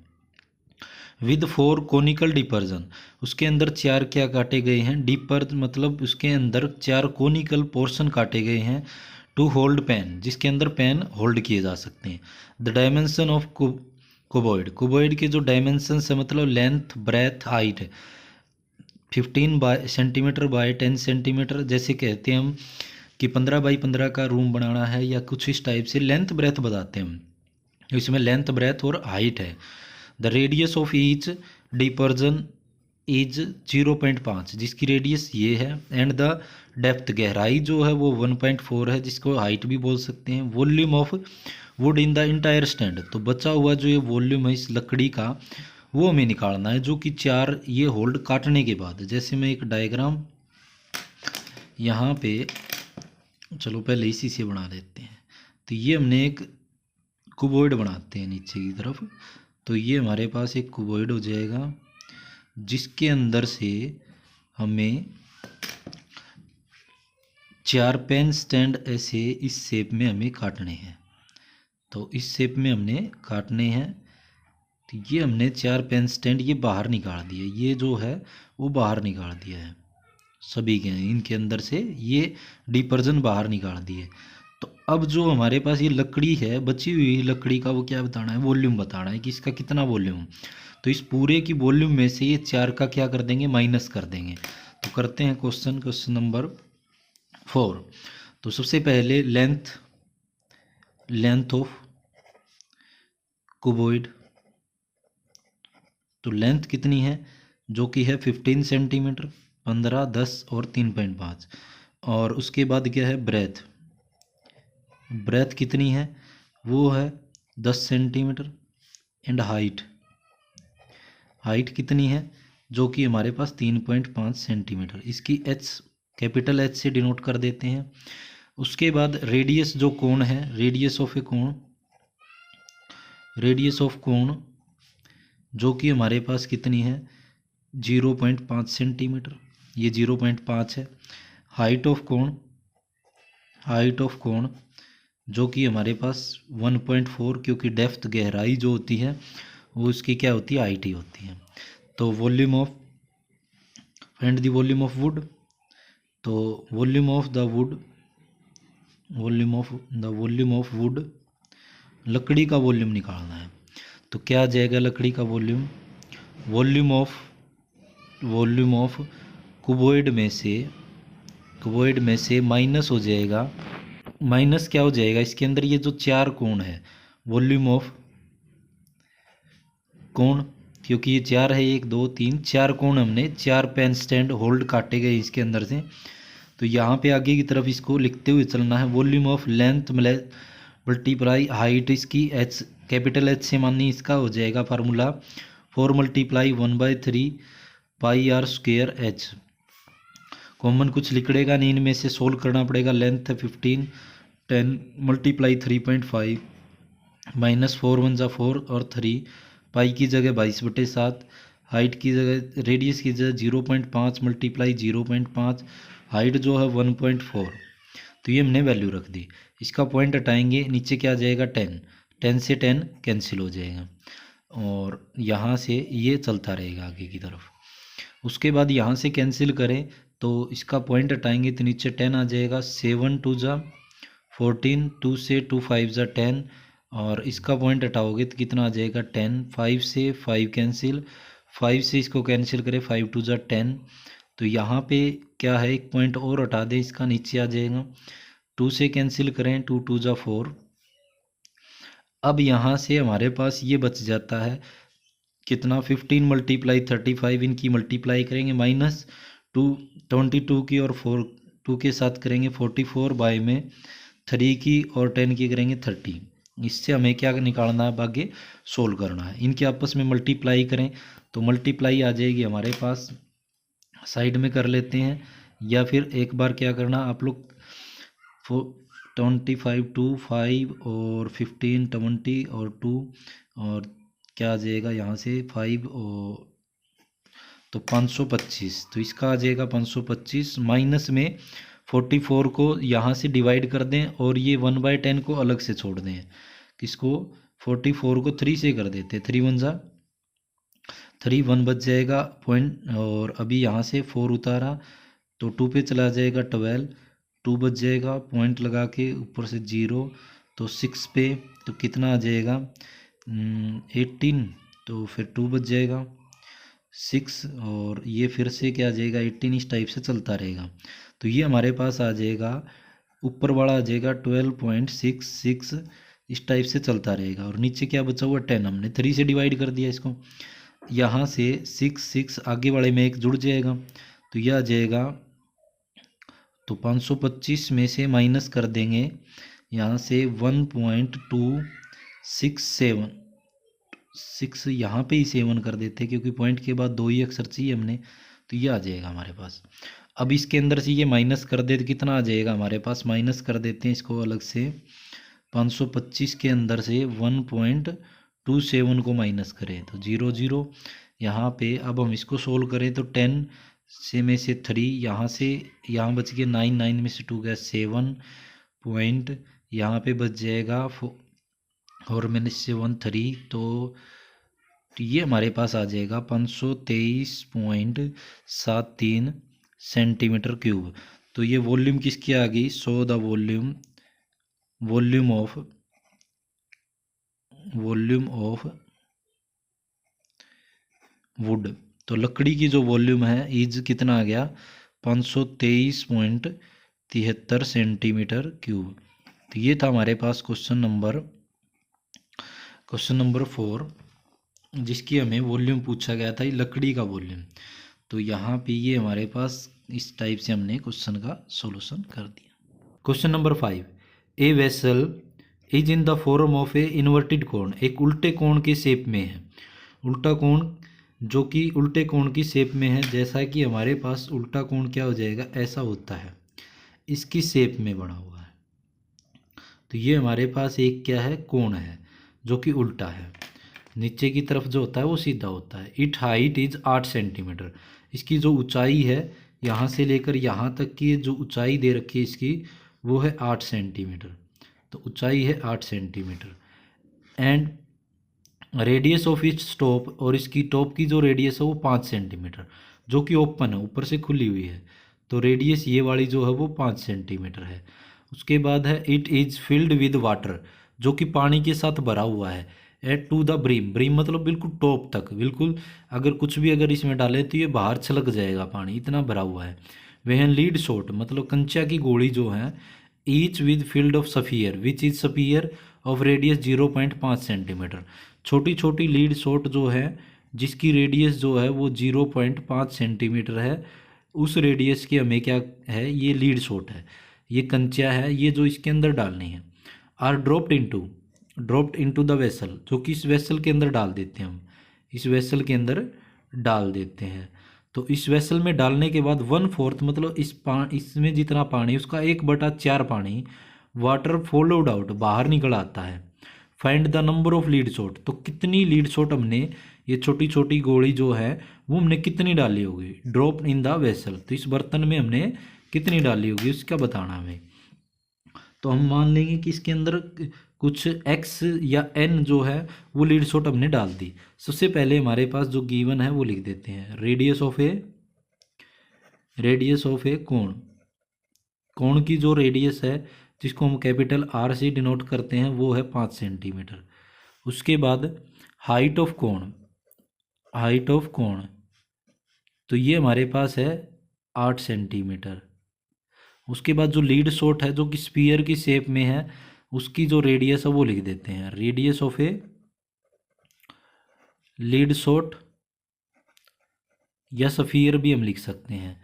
विद 4 कोनिकल डिपर्जन, उसके अंदर 4 क्या काटे गए हैं, डिपर मतलब उसके अंदर 4 कोनिकल पोर्शन काटे गए हैं। टू होल्ड पेन, जिसके अंदर पेन होल्ड किए जा सकते हैं। द डायमेंशन ऑफ कुबॉइड के जो डायमेंशन है, मतलब length breadth height, 15 centimetre bye 10 centimetre, जैसे कहते हैं हम कि 15 बाई 15 का रूम बनाना है, या कुछ इस टाइप से लेंथ ब्रेथ बताते हैं हम। इसमें लेंथ ब्रेथ और हाइट है। The radius of each depression is 0.5, जिसकी रेडियस ये है। एंड द डेप्थ, गहराई जो है वो 1.4 है, जिसको हाइट भी बोल सकते हैं। Volume of would in the entire stand, तो बचा हुआ जो ये वॉल्यूम है इस लकड़ी का, वो हमें निकालना है, जो कि 4 ये होल्ड काटने के बाद। जैसे मैं एक डायग्राम यहाँ पे, चलो पहले इसी से बना लेते हैं। तो ये हमने एक कुबॉइड बनाते हैं नीचे की तरफ। तो ये हमारे पास एक कुबॉइड हो जाएगा, जिसके अंदर से हमें 4 पेन स्टैंड ऐसे इस शेप में हमें काटने हैं। तो इस शेप में हमने काटने हैं। तो ये हमने 4 पेन स्टैंड ये बाहर निकाल दिए, ये जो है वो बाहर निकाल दिया है सभी के, इनके अंदर से ये डिपर्जन बाहर निकाल दिए। तो अब जो हमारे पास ये लकड़ी है, बची हुई लकड़ी का, वो क्या बताना है, वॉल्यूम बताना है कि इसका कितना वॉल्यूम। तो इस पूरे की वॉल्यूम में से ये 4 का क्या कर देंगे, माइनस कर देंगे। तो करते हैं क्वेश्चन नंबर 4। तो सबसे पहले लेंथ ऑफ कुबॉइड, तो लेंथ कितनी है, जो कि है 15 सेंटीमीटर, 15, 10 और 3.5। और उसके बाद क्या है, ब्रेथ कितनी है, वो है 10 सेंटीमीटर। एंड हाइट कितनी है, जो कि हमारे पास 3.5 सेंटीमीटर। इसकी एच, कैपिटल एच से डिनोट कर देते हैं। उसके बाद रेडियस जो कोण है, रेडियस ऑफ कोण जो कि हमारे पास कितनी है 0.5 सेंटीमीटर, ये 0.5 है। हाइट ऑफ कोण जो कि हमारे पास 1.4, क्योंकि डेप्थ गहराई जो होती है वो उसकी क्या होती है, हाइट ही होती है। तो वॉल्यूम ऑफ वुड, तो वॉल्यूम ऑफ वुड, लकड़ी का वॉल्यूम निकालना है। तो क्या आ जाएगा लकड़ी का वॉल्यूम ऑफ कुबॉइड में से माइनस हो जाएगा, माइनस क्या हो जाएगा, इसके अंदर ये जो 4 कोण है, वॉल्यूम ऑफ कोण, क्योंकि ये 4 है, 1 2 3 4 कोण, हमने 4 पेन स्टैंड होल्ड काटे गए इसके अंदर से। तो यहाँ पे आगे की तरफ इसको लिखते हुए चलना है। Volume of length multiply height, इसकी एच, कैपिटल एच से माननी, इसका हो जाएगा formula 4 × 1/3 pi R square H. Common कुछ लिखड़ेगा नहीं, इनमें से सोल्व करना पड़ेगा। लेंथ है 15, 10 × 3.5 -4 1 × 4 और 3, पाई की जगह 22/7, हाइट की जगह, रेडियस की जगह 0.5 × 0.5, हाइट जो है 1.4। तो ये हमने वैल्यू रख दी। इसका पॉइंट हटाएंगे, नीचे क्या आ जाएगा 10, 10 से 10 कैंसिल हो जाएगा और यहाँ से ये चलता रहेगा आगे की तरफ। उसके बाद यहाँ से कैंसिल करें तो इसका पॉइंट हटाएंगे तो नीचे 10 आ जाएगा। 7 2 जा 14, 2 से 2 5 जा 10 और इसका पॉइंट हटाओगे तो कितना आ जाएगा 10। 5 से 5 कैंसिल, 5 से इसको कैंसिल करें 5 2 जा 10। तो यहाँ पे क्या है, एक पॉइंट और हटा दें, इसका नीचे आ जाएगा। 2 से कैंसिल करें 2 2 जा 4। अब यहाँ से हमारे पास ये बच जाता है कितना, 15 मल्टीप्लाई 35, इनकी मल्टीप्लाई करेंगे माइनस 2 22 की और 4 2 के साथ करेंगे 44 बाय में 3 की और 10 की करेंगे 30। इससे हमें क्या निकालना है, आगे सोल्व करना है। इनके आपस में मल्टीप्लाई करें तो मल्टीप्लाई आ जाएगी हमारे पास, साइड में कर लेते हैं या फिर एक बार क्या करना आप लोग 25 2 5 और 15 20 और 2 और क्या आ जाएगा यहाँ से 5 और तो 525। तो इसका आ जाएगा 525 माइनस में 44 को यहाँ से डिवाइड कर दें और ये 1/10 को अलग से छोड़ दें। किसको, 44 को 3 से कर देते, 3 1 जा 3 1 बच जाएगा पॉइंट। और अभी यहाँ से 4 उतारा तो 2 पे चला जाएगा 12, 2 बच जाएगा पॉइंट लगा के ऊपर से 0 तो 6 पे तो कितना आ जाएगा 18 तो फिर 2 बच जाएगा 6 और ये फिर से क्या आ जाएगा 18, इस टाइप से चलता रहेगा। तो ये हमारे पास आ जाएगा, ऊपर वाला आ जाएगा 12.66, इस टाइप से चलता रहेगा। और नीचे क्या बचा हुआ 10, हमने 3 से डिवाइड कर दिया इसको, यहाँ से 6 6 आगे वाले में एक जुड़ जाएगा तो यह आ जाएगा। तो 525 में से माइनस कर देंगे यहाँ से 1.267, 6 यहाँ पे ही 7 कर देते हैं क्योंकि पॉइंट के बाद 2 ही अक्षर चाहिए हमने, तो ये आ जाएगा हमारे पास। अब इसके अंदर से ये माइनस कर दे तो कितना आ जाएगा हमारे पास, माइनस कर देते हैं इसको अलग से। 525 के अंदर से 1.27 को माइनस करें तो 0 0 यहाँ पे। अब हम इसको सोल्व करें तो 10 से में से 3 यहाँ से, यहाँ बच गया 9, 9 में से 2 गया 7 पॉइंट, यहाँ पे बच जाएगा और मैंने से 1 3 तो ये हमारे पास आ जाएगा 523.73 सेंटीमीटर क्यूब। तो ये वॉल्यूम किसकी आ गई, so the volume of would. तो लकड़ी की जो वॉल्यूम है इज कितना आ गया 523.73 सेंटीमीटर क्यूब। तो ये था हमारे पास क्वेश्चन नंबर 4 जिसकी हमें वॉल्यूम पूछा गया था, ये लकड़ी का वॉल्यूम। तो यहाँ पे ये हमारे पास इस टाइप से हमने क्वेश्चन का सॉल्यूशन कर दिया। Question number 5, a vessel is in the form of A inverted कोन, एक उल्टे कोण के शेप में है। उल्टा कोण जो कि उल्टे कोण की शेप में है, जैसा कि हमारे पास उल्टा कोण क्या हो जाएगा, ऐसा होता है, इसकी शेप में बना हुआ है। तो ये हमारे पास एक क्या है, कोण है जो कि उल्टा है, नीचे की तरफ जो होता है वो सीधा होता है। इट हाइट इज 8 सेंटीमीटर, इसकी जो ऊंचाई है यहाँ से लेकर यहाँ तक की जो ऊंचाई दे रखी है इसकी वो है 8 सेंटीमीटर। तो ऊंचाई है 8 centimetre. And radius of its top, और इसकी टॉप की जो रेडियस है वो 5 सेंटीमीटर, जो कि ओपन है, ऊपर से खुली हुई है। तो रेडियस ये वाली जो है वो 5 सेंटीमीटर है। उसके बाद है it is filled with water, जो कि पानी के साथ भरा हुआ है। At to the brim, brim मतलब बिल्कुल टॉप तक, बिल्कुल अगर कुछ भी अगर इसमें डाले तो ये बाहर छलक जाएगा, पानी इतना भरा हुआ है। वहन लीड शॉट मतलब कंचा की गोली जो है, each with field of sphere which is sphere of radius 0.5 centimetre, छोटी छोटी लीड शॉट जो है जिसकी रेडियस जो है वो 0.5 सेंटीमीटर है, उस रेडियस की हमें क्या है, ये लीड शॉट है, ये कंचा है, ये जो इसके अंदर डालनी है। Are dropped into the vessel, जो कि इस वेसल के अंदर डाल देते हैं हम, इस वेसल के अंदर डाल देते हैं। तो इस वेसल में डालने के बाद 1/4 मतलब इसमें जितना पानी उसका 1/4 पानी वाटर फॉलोड आउट बाहर निकल आता है। Find the number of lead shot, तो कितनी लीड शॉट हमने, ये छोटी छोटी गोली जो है वो हमने कितनी डाली होगी, ड्रॉप इन द वेसल, तो इस बर्तन में हमने कितनी डाली होगी उसका बताना हमें। तो हम मान लेंगे कि इसके अंदर कुछ एक्स या एन जो है वो लीड शॉट हमने डाल दी। सबसे पहले हमारे पास जो गिवन है वो लिख देते हैं। रेडियस ऑफ ए कोण की जो रेडियस है जिसको हम कैपिटल आर से डिनोट करते हैं वो है 5 सेंटीमीटर। उसके बाद हाइट ऑफ कोण तो ये हमारे पास है 8 सेंटीमीटर। उसके बाद जो लीड शॉट है जो कि स्फीयर की शेप में है उसकी जो रेडियस है वो लिख देते हैं। Radius of a lead shot या स्फीयर भी हम लिख सकते हैं।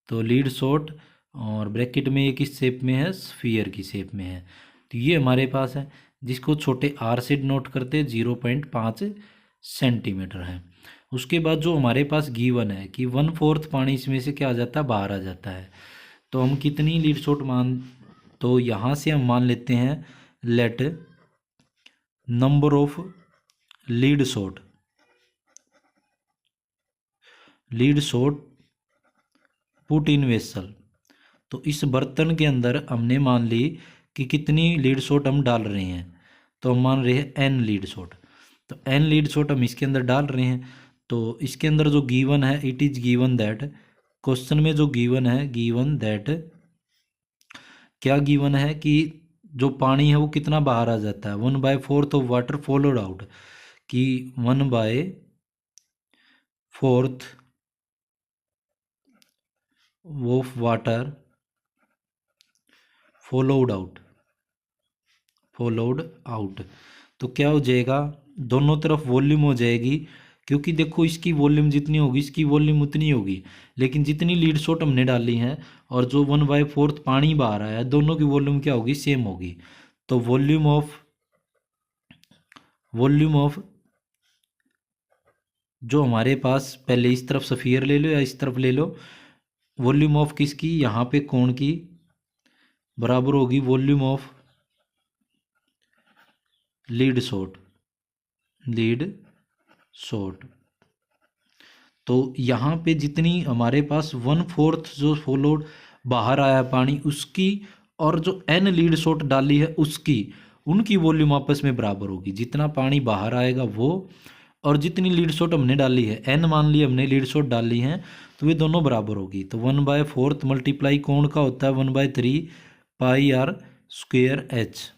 तो लीड शॉट और ब्रैकेट में ये किस शेप में है, स्फीयर की शेप में है। तो ये हमारे पास है जिसको छोटे आर से डिनोट करते हैं 0.5 सेंटीमीटर है। उसके बाद जो हमारे पास गिवन है कि 1/4 पानी इसमें से क्या आ जाता है, बाहर आ जाता है। तो हम कितनी लीड शॉट तो यहाँ से हम मान लेते हैं let number of lead shot put in vessel. तो इस बर्तन के अंदर हमने मान ली कि कितनी लीड शॉट हम डाल रहे हैं, तो हम मान रहे हैं n लीड शॉट। तो n लीड शॉट हम इसके अंदर डाल रहे हैं। तो इसके अंदर जो गिवन है it is given that, question में जो गिवन है क्या गिवन है कि जो पानी है वो कितना बाहर आ जाता है, 1/4 ऑफ वाटर फॉलोड आउट, कि 1/4 ऑफ वाटर फॉलोड आउट। तो क्या हो जाएगा, दोनों तरफ वॉल्यूम हो जाएगी, क्योंकि देखो इसकी वॉल्यूम जितनी होगी इसकी वॉल्यूम उतनी होगी, लेकिन जितनी लीड शॉट हमने डाली है और जो 1/4 पानी बाहर आया है दोनों की वॉल्यूम क्या होगी, सेम होगी। तो वॉल्यूम ऑफ जो हमारे पास, पहले इस तरफ स्फीयर ले लो या इस तरफ ले लो, वॉल्यूम ऑफ किसकी, यहाँ पे कोण की बराबर होगी वॉल्यूम ऑफ लीड शॉट। तो यहाँ पे जितनी हमारे पास 1/4 जो फॉलोड बाहर आया पानी उसकी और जो n लीड शॉट डाली है उसकी, उनकी वॉल्यूम आपस में बराबर होगी। जितना पानी बाहर आएगा वो और जितनी लीड शॉट हमने डाली है, n मान ली हमने लीड शॉट डाली है, तो ये दोनों बराबर होगी। तो 1/4 मल्टीप्लाई कोण का होता है 1/3 पाई आर स्क्वेयर एच,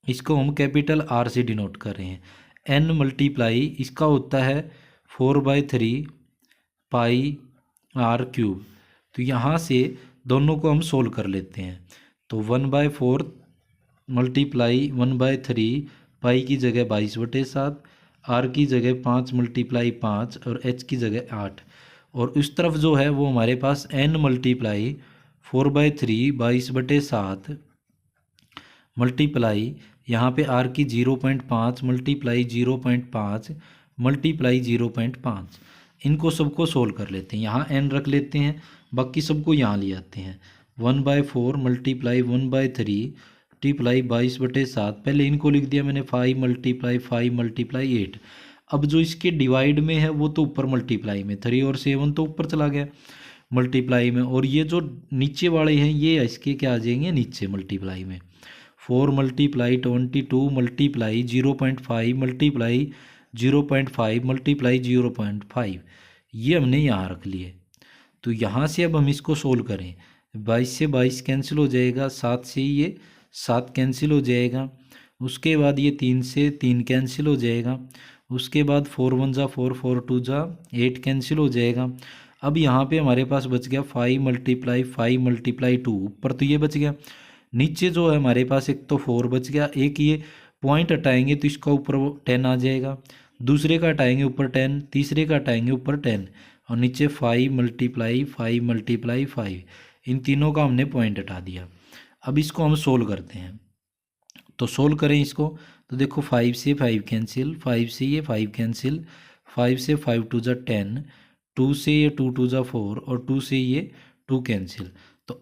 इसको हम कैपिटल आर से डिनोट कर रहे हैं। n मल्टीप्लाई इसका होता है 4/3 पाई आर क्यूब। तो यहाँ से दोनों को हम सोल्व कर लेते हैं। तो 1/4 मल्टीप्लाई 1/3 पाई की जगह 22/7, आर की जगह 5 मल्टीप्लाई 5 और एच की जगह 8। और उस तरफ जो है वो हमारे पास n मल्टीप्लाई 4/3 22/7 मल्टीप्लाई यहाँ पे आर की 0.5 मल्टीप्लाई 0.5 मल्टीप्लाई 0.5। इनको सबको सोल्व कर लेते हैं, यहाँ n रख लेते हैं, बाकी सबको यहाँ ले आते हैं। 1/4 मल्टीप्लाई 1/3 मल्टीप्लाई 22/7, पहले इनको लिख दिया मैंने 5 मल्टीप्लाई 5 मल्टीप्लाई 8। अब जो इसके डिवाइड में है वो तो ऊपर मल्टीप्लाई में, 3 और 7 तो ऊपर चला गया मल्टीप्लाई में, और ये जो नीचे वाले हैं ये इसके क्या आ जाएंगे, नीचे मल्टीप्लाई में। 4 मल्टीप्लाई 22 मल्टीप्लाई 0.5 मल्टीप्लाई 0.5 मल्टीप्लाई 0.5, ये हमने यहाँ रख लिए। तो यहाँ से अब हम इसको सोल्व करें, 22 से 22 कैंसिल हो जाएगा, 7 से ये 7 कैंसिल हो जाएगा, उसके बाद ये 3 से 3 कैंसिल हो जाएगा, उसके बाद 4 1 जा 4 4 2 जा 8 कैंसिल हो जाएगा। अब यहाँ पे हमारे पास बच गया 5 मल्टीप्लाई 5 मल्टीप्लाई 2, ऊपर तो ये बच गया, नीचे जो है हमारे पास एक तो 4 बच गया, एक ये पॉइंट हटाएंगे तो इसका ऊपर 10 आ जाएगा, दूसरे का हटाएंगे ऊपर 10, तीसरे का हटाएंगे ऊपर 10, और नीचे 5 मल्टीप्लाई 5 मल्टीप्लाई 5, इन तीनों का हमने पॉइंट हटा दिया। अब इसको हम सोल्व करते हैं, तो सोल्व करें इसको, तो देखो 5 से 5 कैंसिल, 5 से ये 5 कैंसिल, 5 से 5 2 जा 10, 2 से ये 2 2 जा 4 और 2 से ये 2 कैंसिल। तो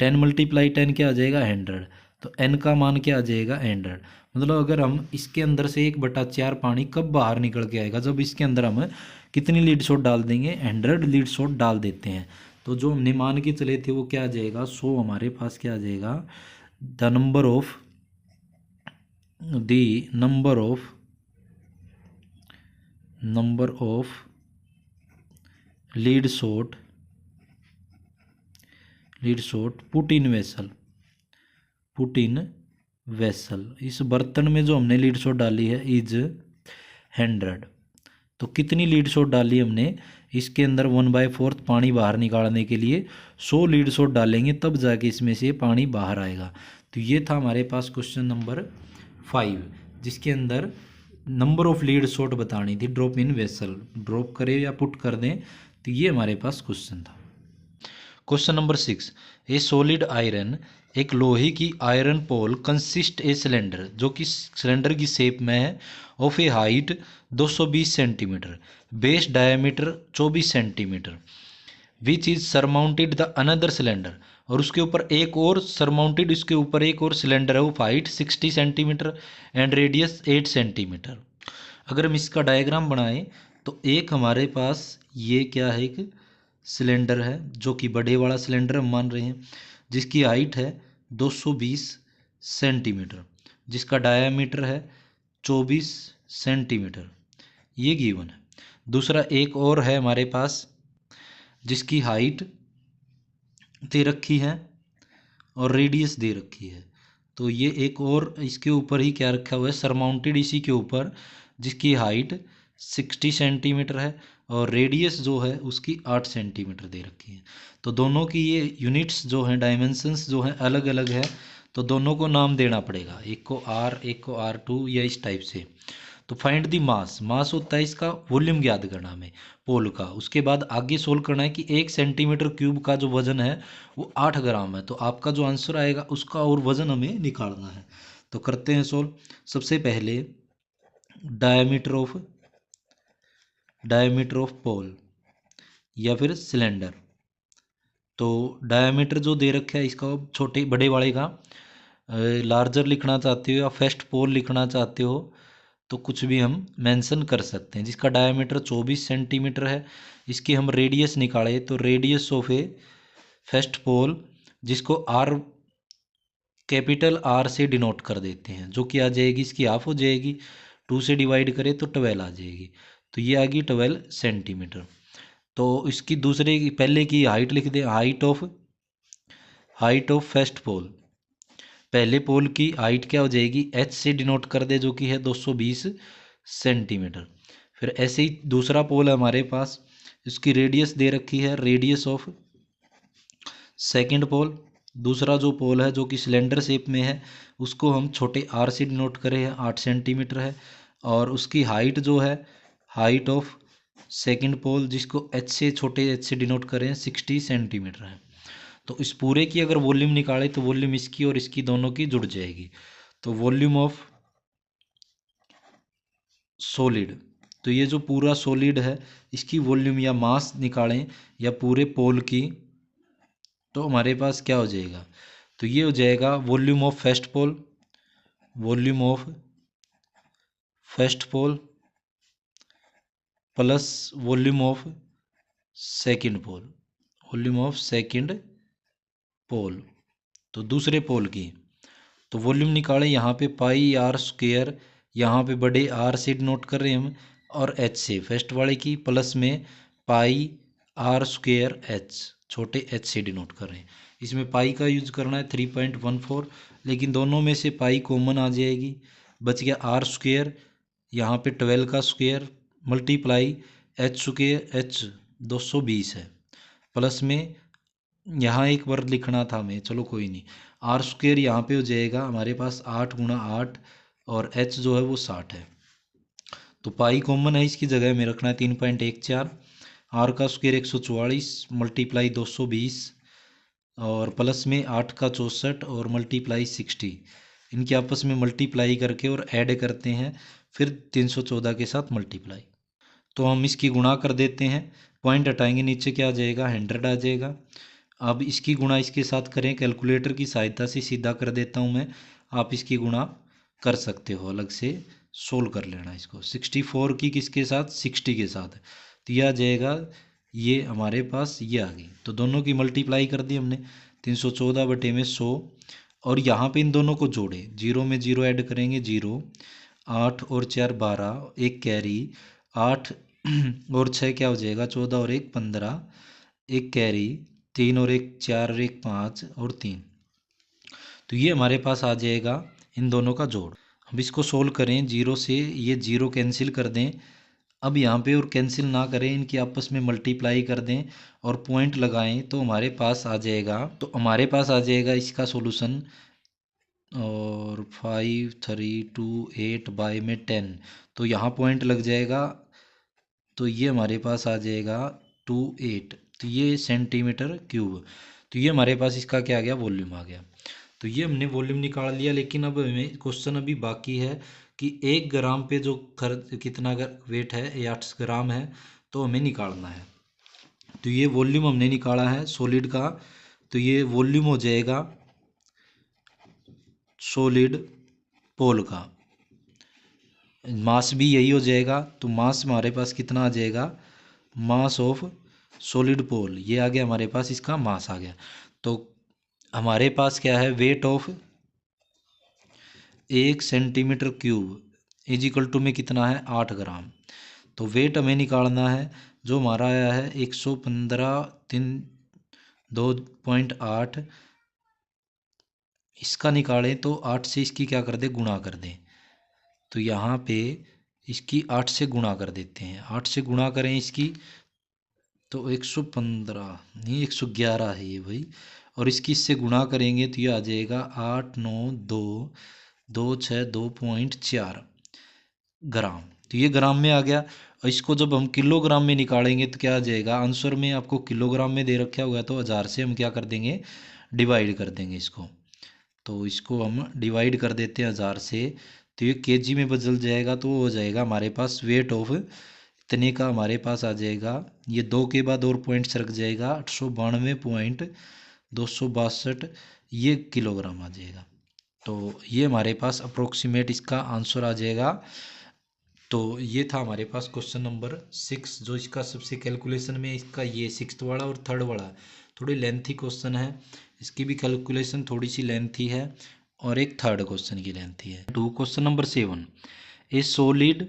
10 मल्टीप्लाई 10 क्या आ जाएगा, 100। तो n का मान क्या आ जाएगा, 100। मतलब अगर हम इसके अंदर से 1/4 पानी कब बाहर निकल के आएगा, जब इसके अंदर हम कितनी लीड शॉट डाल देंगे, 100 लीड शॉट डाल देते हैं। तो जो हमने मान के चले थे वो क्या आ जाएगा, 100 हमारे पास क्या आ जाएगा, the number of the number of lead shot put in vessel, इस बर्तन में जो हमने लीड शॉट डाली है इज 100। तो कितनी लीड शॉट डाली हमने, इसके अंदर 1/4 पानी बाहर निकालने के लिए 100 लीड शॉट डालेंगे, तब जाके इसमें से पानी बाहर आएगा। तो ये था हमारे पास क्वेश्चन नंबर 5, जिसके अंदर नंबर ऑफ लीड शॉट बतानी थी ड्रॉप इन वेसल, ड्रॉप करें या पुट कर दें। तो ये हमारे पास क्वेश्चन था। Question number 6, a solid iron, एक लोहे की iron pole consist a cylinder, जो कि सिलेंडर की शेप में है, of a height 220 centimetre, base diameter 24 centimetre, which is surmounted the another cylinder, और उसके ऊपर एक और सरमाउंटेड, उसके ऊपर एक और सिलेंडर है, वो height 60 centimetre and radius 8 centimetre. अगर हम इसका डायग्राम बनाएं तो एक हमारे पास ये क्या है, एक सिलेंडर है जो कि बड़े वाला सिलेंडर हम मान रहे हैं, जिसकी हाइट है 220 सेंटीमीटर, जिसका डायामीटर है 24 सेंटीमीटर, ये गिवन है। दूसरा एक और है हमारे पास जिसकी हाइट दे रखी है और रेडियस दे रखी है। तो ये एक और इसके ऊपर ही क्या रखा हुआ है, सरमाउंटेड इसी के ऊपर, जिसकी हाइट 60 सेंटीमीटर है और रेडियस जो है उसकी 8 सेंटीमीटर दे रखी है। तो दोनों की ये यूनिट्स जो हैं, डायमेंशंस जो हैं अलग अलग है, तो दोनों को नाम देना पड़ेगा, एक को R एक को R2 या इस टाइप से। तो फाइंड दी मास होता है इसका वॉल्यूम ज्ञात करना हमें पोल का। उसके बाद आगे सोल्व करना है कि 1 सेंटीमीटर क्यूब का जो वजन है वो 8 ग्राम है। तो आपका जो आंसर आएगा उसका और वजन हमें निकालना है। तो करते हैं सोल्व। सबसे पहले डायमीटर ऑफ पोल या फिर सिलेंडर। तो डायमीटर जो दे रखा है इसका, छोटे बड़े वाले का लार्जर लिखना चाहते हो या फर्स्ट पोल लिखना चाहते हो तो कुछ भी हम मेंशन कर सकते हैं। जिसका डायमीटर 24 सेंटीमीटर है, इसकी हम रेडियस निकाले तो radius of A first pole, जिसको आर कैपिटल आर से डिनोट कर देते हैं, जो कि आ जाएगी इसकी हाफ हो जाएगी, 2 से डिवाइड करें तो 12 आ जाएगी। तो ये आ गई 12 सेंटीमीटर। तो इसकी दूसरे की पहले की हाइट लिख दें, हाइट ऑफ फर्स्ट पोल, पहले पोल की हाइट क्या हो जाएगी, h से डिनोट कर दे, जो कि है 220 सेंटीमीटर। फिर ऐसे ही दूसरा पोल है हमारे पास, इसकी रेडियस दे रखी है, रेडियस ऑफ सेकंड पोल। दूसरा जो पोल है जो कि सिलेंडर शेप में है, उसको हम छोटे r से डिनोट करें हैं, 8 सेंटीमीटर है, और उसकी हाइट जो है, हाइट ऑफ सेकंड पोल, जिसको h से छोटे h से डिनोट करें 60 सेंटीमीटर है। तो इस पूरे की अगर वॉल्यूम निकाले तो वॉल्यूम इसकी और इसकी दोनों की जुड़ जाएगी। तो वॉल्यूम ऑफ सॉलिड, तो ये जो पूरा सॉलिड है इसकी वॉल्यूम या मास निकालें या पूरे पोल की, तो हमारे पास क्या हो जाएगा, तो ये हो जाएगा volume of first pole plus volume of second pole, तो दूसरे पोल की। तो वॉल्यूम निकालें, यहाँ पे पाई आर स्क्वायर, यहाँ पे बड़े आर से नोट कर रहे हैं हम, और एच से फर्स्ट वाले की, प्लस में पाई आर स्क्वायर एच, छोटे एच से डिनोट कर रहे हैं। इसमें पाई का यूज करना है 3.14, लेकिन दोनों में से पाई कॉमन आ जाएगी, बच गया आर स्क्वायर, यहाँ पे 12 का square multiply H square, H 220 है, प्लस में यहाँ एक वर्ड लिखना था हमें, चलो कोई नहीं, आर स्क्वायर यहाँ पे हो जाएगा हमारे पास 8 गुणा 8, और एच जो है वो 60 है। तो पाई कॉमन है, इसकी जगह में रखना है 3.14, आर का स्क्वायर 144 मल्टीप्लाई 220, और प्लस में 8 का 64 और मल्टीप्लाई 60, इनके आपस में मल्टीप्लाई करके और ऐड करते हैं, फिर 314 के साथ मल्टीप्लाई। तो हम इसकी गुणा कर देते हैं, पॉइंट हटाएंगे, नीचे क्या आ जाएगा, 100 आ जाएगा। अब इसकी गुणा इसके साथ करें, कैलकुलेटर की सहायता से सीधा कर देता हूं मैं, आप इसकी गुणा कर सकते हो, अलग से सोल्व कर लेना इसको। 64 की किसके साथ, 60 के साथ, तो यह आ जाएगा, ये हमारे पास ये आ गई। तो दोनों की मल्टीप्लाई कर दी हमने, 314 बटे में 100, और यहाँ पे इन दोनों को जोड़े, 0 में 0 ऐड करेंगे 0, 8 और 4 12, एक कैरी, 8 और 6 क्या हो जाएगा 14 और 1 15, एक कैरी, 3 और 1 4 और 1 5 और 3। तो ये हमारे पास आ जाएगा इन दोनों का जोड़। अब इसको सोल्व करें, 0 से ये 0 कैंसिल कर दें। अब यहाँ पे और कैंसिल ना करें, इनकी आपस में मल्टीप्लाई कर दें और पॉइंट लगाएं तो हमारे पास आ जाएगा इसका सॉल्यूशन। और 5 3 2 8 बाई में 10, तो यहाँ पॉइंट लग जाएगा। तो ये हमारे पास आ जाएगा 28, तो ये सेंटीमीटर क्यूब। तो ये हमारे पास इसका क्या आ गया, वॉल्यूम आ गया। तो ये हमने वॉल्यूम निकाल लिया। लेकिन अब हमें क्वेश्चन अभी बाकी है कि 1 ग्राम पे जो कितना वेट है, ये 8 ग्राम है, तो हमें निकालना है। तो ये वॉल्यूम हमने निकाला है सॉलिड का। तो ये वॉल्यूम हो जाएगा सॉलिड पोल का, मास भी यही हो जाएगा। तो मास हमारे पास कितना आ जाएगा, मास ऑफ सॉलिड पोल, ये आ गया हमारे पास, इसका मास आ गया। तो हमारे पास क्या है, weight of 1 centimetre cube is equal to में कितना है, 8 ग्राम। तो वेट हमें निकालना है, जो हमारा आया है 115 3 2.8, इसका निकालें तो 8 से इसकी क्या कर दें, गुणा कर दें। तो यहाँ पे इसकी 8 से गुणा कर देते हैं, 8 से गुणा करें इसकी तो 115 नहीं 111 है ये भाई, और इसकी इससे गुणा करेंगे तो ये आ जाएगा 8 9 2 2 6 2.4 ग्राम। तो ये ग्राम में आ गया। और इसको जब हम किलोग्राम में निकालेंगे तो क्या आ जाएगा, आंसर में आपको किलोग्राम में दे रखा हुआ है, तो 1000 से हम क्या कर देंगे, डिवाइड कर देंगे इसको। तो इसको हम डिवाइड कर देते हैं 1000 से, तो ये केजी में बदल जाएगा। तो वो हो जाएगा हमारे पास वेट ऑफ इतने का हमारे पास आ जाएगा। ये 2 के बाद और पॉइंट सरक जाएगा, 892.262 ये किलोग्राम आ जाएगा। तो ये हमारे पास अप्रोक्सीमेट इसका आंसर आ जाएगा। तो ये था हमारे पास क्वेश्चन नंबर 6, जो इसका सबसे कैलकुलेशन में इसका ये 6th वाला और 3rd वाला थोड़ी लेंथी क्वेश्चन है, इसकी भी कैलकुलेशन थोड़ी सी लेंथी है, और एक 3rd क्वेश्चन की लेंथी है। क्वेश्चन नंबर 7, ए सॉलिड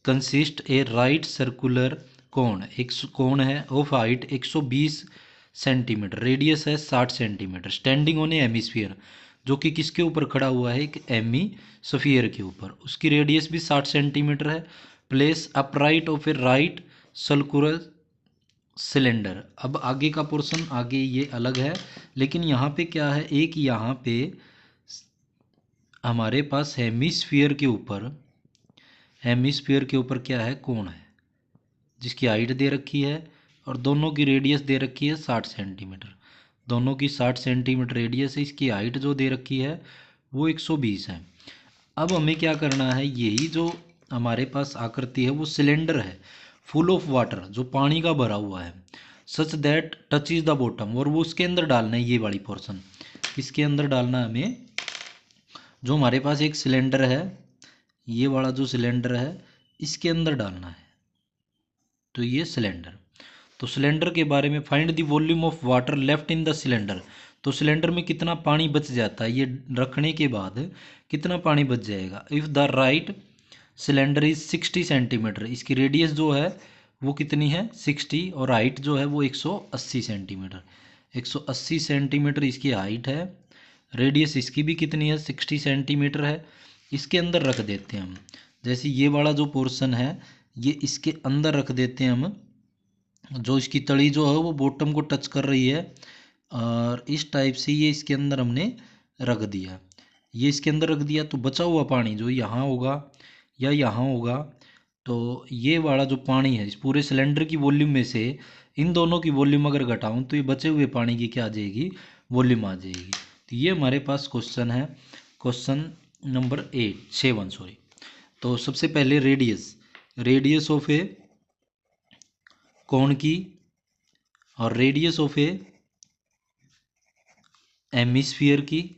कंसिस्ट ए राइट सर्कुलर कोन, एक कोन है ऑफ हाइट 120 सेंटीमीटर, रेडियस है 60 centimetre, standing on A hemisphere, जो कि किसके ऊपर खड़ा हुआ है, एक एमी स्फीयर के ऊपर, उसकी रेडियस भी 60 सेंटीमीटर है। Place upright of A right circular cylinder. अब आगे का पोर्शन आगे ये अलग है, लेकिन यहाँ पे क्या है, एक यहाँ पे हमारे पास हेमिस्फीयर के ऊपर क्या है, कोण है, जिसकी हाइट दे रखी है और दोनों की रेडियस दे रखी है 60 सेंटीमीटर। दोनों की 60 सेंटीमीटर रेडियस है, इसकी हाइट जो दे रखी है वो 120 है। अब हमें क्या करना है, यही जो हमारे पास आकृति है वो सिलेंडर है फुल ऑफ वाटर, जो पानी का भरा हुआ है, such that touch is the bottom, और वो उसके अंदर डालना है, ये वाली पोर्शन किसके अंदर डालना है हमें, जो हमारे पास एक सिलेंडर है, ये वाला जो सिलेंडर है इसके अंदर डालना है। तो ये सिलेंडर, तो सिलेंडर के बारे में find the volume of water left in the cylinder. तो सिलेंडर में कितना पानी बच जाता है, ये रखने के बाद कितना पानी बच जाएगा। If the right cylinder is 60 centimetre, इसकी रेडियस जो है वो कितनी है 60, और हाइट जो है वो 180 सेंटीमीटर, 180 सेंटीमीटर इसकी हाइट है, रेडियस इसकी भी कितनी है 60 सेंटीमीटर है। इसके अंदर रख देते हैं हम, जैसे ये वाला जो पोर्शन है ये इसके अंदर रख देते हैं हम, जो इसकी तली जो है वो बॉटम को टच कर रही है, और इस टाइप से ये इसके अंदर हमने रख दिया, ये इसके अंदर रख दिया। तो बचा हुआ पानी जो यहाँ होगा या यहाँ होगा, तो ये वाला जो पानी है इस पूरे सिलेंडर की वॉल्यूम में से इन दोनों की वॉल्यूम अगर घटाऊं तो ये बचे हुए पानी की क्या आ जाएगी, वॉल्यूम आ जाएगी। तो ये हमारे पास क्वेश्चन है, क्वेश्चन नंबर 7 सॉरी। तो सबसे पहले रेडियस ऑफ ए कोण की, और रेडियस ऑफ ए हेमिस्फीयर की,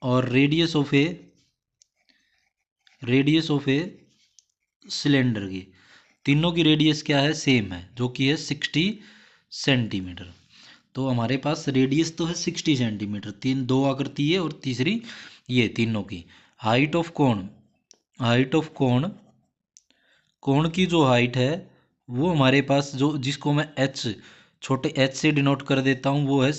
और रेडियस ऑफ ए सिलेंडर की, तीनों की रेडियस क्या है, सेम है, जो कि है 60 सेंटीमीटर। तो हमारे पास रेडियस तो है 60 सेंटीमीटर, तीन दो आकृति है और तीसरी ये तीनों की। हाइट ऑफ कोण, हाइट ऑफ कोण, कोण की जो हाइट है वो हमारे पास जो जिसको मैं एच छोटे एच से डिनोट कर देता हूँ वो है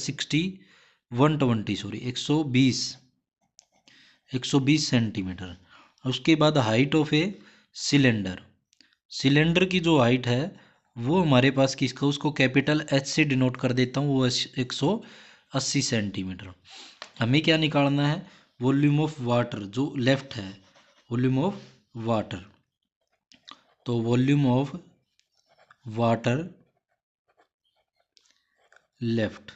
120 सेंटीमीटर। उसके बाद height of a cylinder, cylinder की जो हाइट है वो हमारे पास किसका, उसको कैपिटल एच से डिनोट कर देता हूँ, वो 180 सेंटीमीटर। हमें क्या निकालना है, वॉल्यूम ऑफ वाटर जो लेफ्ट है, वॉल्यूम ऑफ वाटर। तो volume of water left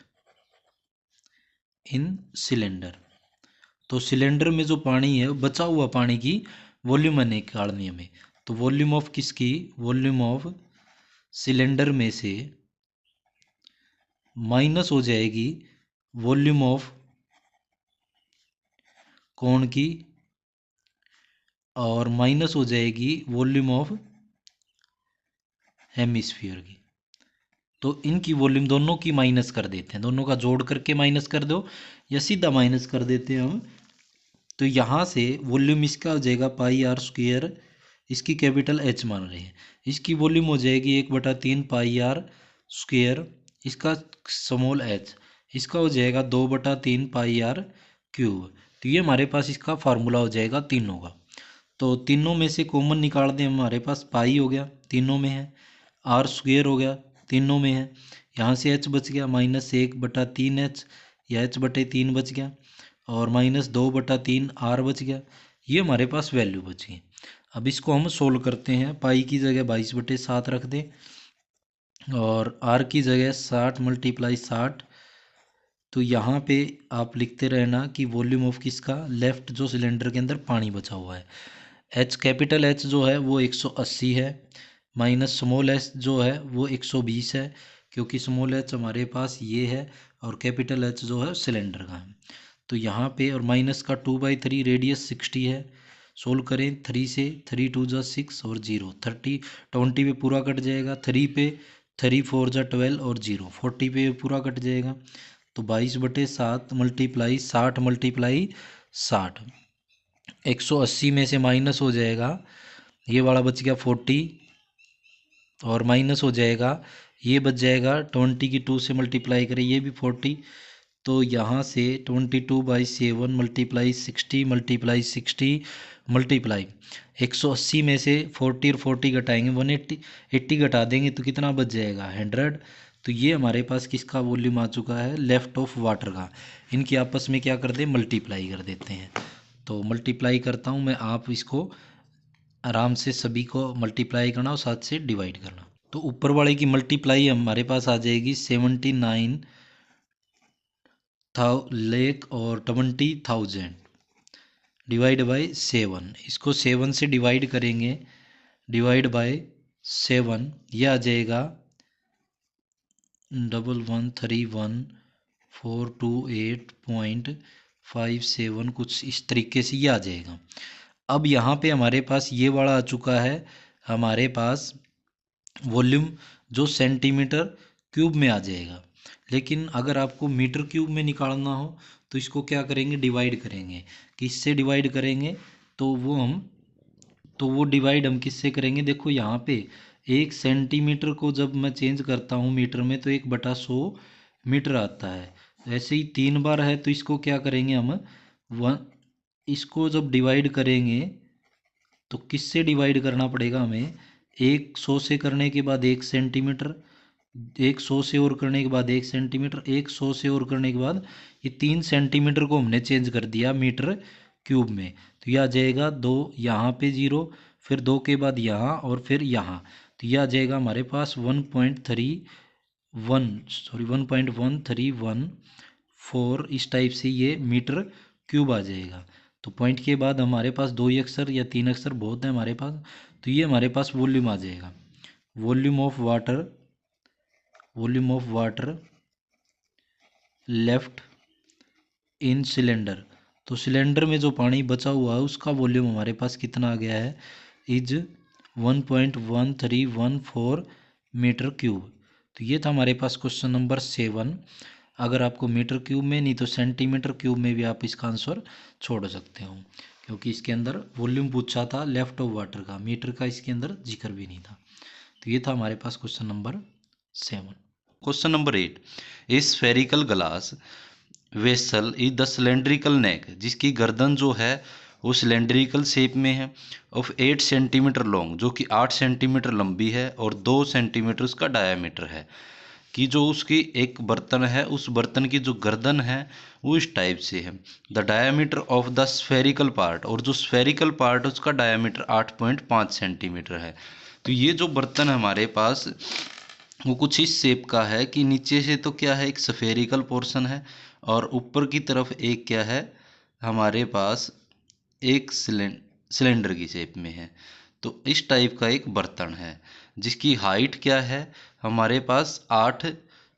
in cylinder. तो सिलेंडर में जो पानी है बचा हुआ पानी की वॉल्यूम निकालनी हमें। तो वॉल्यूम ऑफ किसकी, वॉल्यूम ऑफ सिलेंडर में से माइनस हो जाएगी वॉल्यूम ऑफ कोण की और माइनस हो जाएगी वॉल्यूम ऑफ हेमिस्फीयर की। तो इनकी वॉल्यूम दोनों की माइनस कर देते हैं, दोनों का जोड़ करके माइनस कर दो या सीधा माइनस कर देते हैं हम। तो यहाँ से वॉल्यूम इसका हो जाएगा पाई आर स्क्वायर, इसकी कैपिटल एच मान रहे हैं, इसकी वॉल्यूम हो जाएगी 1/3 पाई आर स्क्वायर, इसका स्मॉल एच, इसका हो जाएगा 2/3 पाई आर क्यूब। तो ये हमारे पास इसका फार्मूला हो जाएगा तीनों का। तो तीनों में से कॉमन निकाल दें, हमारे पास पाई हो गया तीनों में है, आर स्क्वायर हो गया तीनों में है, यहाँ से एच बच गया -1/3 एच या h/3 बच गया और -2/3 आर बच गया। ये हमारे पास वैल्यू बची। अब इसको हम सोल्व करते हैं। पाई की जगह 22/7 रख दें और आर की जगह 60 × 60। तो यहाँ पे आप लिखते रहना कि वॉल्यूम ऑफ किसका, लेफ्ट जो सिलेंडर के अंदर पानी बचा हुआ है। एच कैपिटल एच जो है वो 180 है, माइनस स्मॉल एच जो है वो 120 है, क्योंकि स्मॉल एच हमारे पास ये है और कैपिटल एच जो है सिलेंडर का है। तो यहाँ पे और माइनस का 2/3, रेडियस 60 है। सोल्व करें 3 से, 3 2 जा 6 और 0, 20 पे पूरा कट जाएगा, 3 पे 3 4 जा 12 और 0 40 पे पूरा कट जाएगा। तो 22/7 मल्टीप्लाई 60 × 60, 180 में से माइनस हो जाएगा, ये वाला बच गया 40 और माइनस हो जाएगा, ये बच जाएगा 20 की 2 से मल्टीप्लाई करें ये भी 40। तो यहाँ से 22/7 मल्टीप्लाई 60 मल्टीप्लाई 60 मल्टीप्लाई 180 में से 40 और 40 घटाएंगे 180, 80 घटा देंगे तो कितना बच जाएगा 100। तो ये हमारे पास किसका वॉल्यूम आ चुका है, लेफ्ट ऑफ वाटर का। इनकी आपस में क्या कर दें, मल्टीप्लाई कर देते हैं। तो मल्टीप्लाई करता हूँ मैं, आप इसको आराम से सभी को मल्टीप्लाई करना और साथ से डिवाइड करना। तो ऊपर वाले की मल्टीप्लाई हमारे पास आ जाएगी 79 लाख और 20,000 डिवाइड बाय 7। इसको 7 से डिवाइड करेंगे, डिवाइड बाय 7, यह आ जाएगा 1131,428.57 कुछ इस तरीके से ये आ जाएगा। अब यहाँ पे हमारे पास ये वाला आ चुका है, हमारे पास वॉल्यूम जो सेंटीमीटर क्यूब में आ जाएगा। लेकिन अगर आपको मीटर क्यूब में निकालना हो तो इसको क्या करेंगे, डिवाइड करेंगे। किससे डिवाइड करेंगे, तो वो डिवाइड हम किससे करेंगे, देखो यहाँ पे 1 सेंटीमीटर को जब मैं चेंज करता हूँ मीटर में तो 1/100 मीटर आता है। ऐसे ही 3 बार है तो इसको क्या करेंगे हम, इसको जब डिवाइड करेंगे तो किससे डिवाइड करना पड़ेगा हमें, 100 से करने के बाद 1 सेंटीमीटर, 100 से और करने के बाद 1 सेंटीमीटर, 100 से और करने के बाद ये 3 सेंटीमीटर को हमने चेंज कर दिया मीटर क्यूब में। तो यह आ जाएगा 2, यहाँ पे 0, फिर 2 के बाद यहाँ और फिर यहाँ। तो यह आ जाएगा हमारे पास 1.1314 इस टाइप से ये मीटर क्यूब आ जाएगा। तो पॉइंट के बाद हमारे पास 2 ही अक्षर या 3 अक्षर बहुत है हमारे पास। तो ये हमारे पास वॉल्यूम आ जाएगा, volume of water left in cylinder. तो सिलेंडर में जो पानी बचा हुआ है उसका वॉल्यूम हमारे पास कितना आ गया है, इज 1.1314 मीटर क्यूब। तो ये था हमारे पास क्वेश्चन नंबर 7। अगर आपको मीटर क्यूब में नहीं तो सेंटीमीटर क्यूब में भी आप इसका आंसर छोड़ सकते हो, क्योंकि इसके अंदर वॉल्यूम पूछा था लेफ्ट ऑफ वाटर का, मीटर का इसके अंदर जिक्र भी नहीं था। तो ये था हमारे पास question number 7। Question number 8, a spherical glass vessel is the cylindrical neck, जिसकी गर्दन जो है वो सिलेंड्रिकल शेप में है, ऑफ 8 सेंटीमीटर लॉन्ग, जो कि 8 सेंटीमीटर लंबी है और 2 सेंटीमीटर उसका डायामीटर है, कि जो उसकी एक बर्तन है उस बर्तन की जो गर्दन है वो इस टाइप से है। The diameter of the spherical part, और जो स्फेरिकल पार्ट है उसका डायामीटर 8.5 सेंटीमीटर है। तो ये जो बर्तन है हमारे पास वो कुछ इस शेप का है कि नीचे से तो क्या है एक स्फेरिकल पोर्शन है और ऊपर की तरफ एक क्या है हमारे पास एक सिलेंडर की शेप में है। तो इस टाइप का एक बर्तन है जिसकी हाइट क्या है हमारे पास 8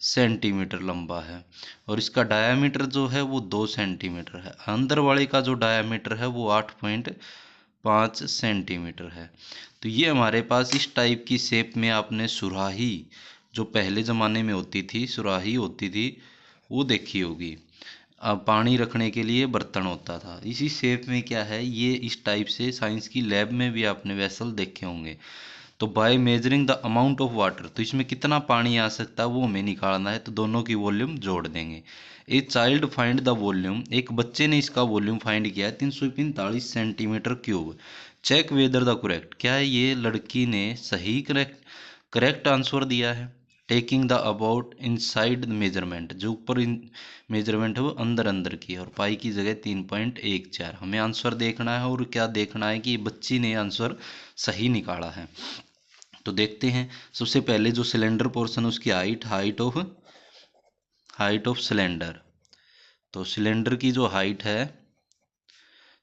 सेंटीमीटर लंबा है और इसका डायामीटर जो है वो 2 सेंटीमीटर है। अंदर वाले का जो डायामीटर है वो 8.5 सेंटीमीटर है। तो ये हमारे पास इस टाइप की शेप में आपने सुराही, जो पहले ज़माने में होती थी सुराही होती थी, वो देखी होगी। अब पानी रखने के लिए बर्तन होता था, इसी शेप में क्या है ये इस टाइप से साइंस की लैब में भी आपने वेसल देखे होंगे। तो by measuring the amount of water, तो इसमें कितना पानी आ सकता है वो हमें निकालना है, तो दोनों की वॉल्यूम जोड़ देंगे। A child find the volume, एक बच्चे ने इसका वॉल्यूम फाइंड किया है 345 centimetre cube. Check whether the correct, क्या ये लड़की ने सही करेक्ट आंसर दिया है। Taking the about inside measurement, जो ऊपर मेजरमेंट है वो अंदर अंदर की है और पाई की जगह 3.14। हमें आंसर देखना है और क्या देखना है कि बच्ची ने आंसर सही निकाला है। तो देखते हैं सबसे पहले जो सिलेंडर पोर्शन उसकी हाइट ऑफ सिलेंडर। तो सिलेंडर की जो हाइट है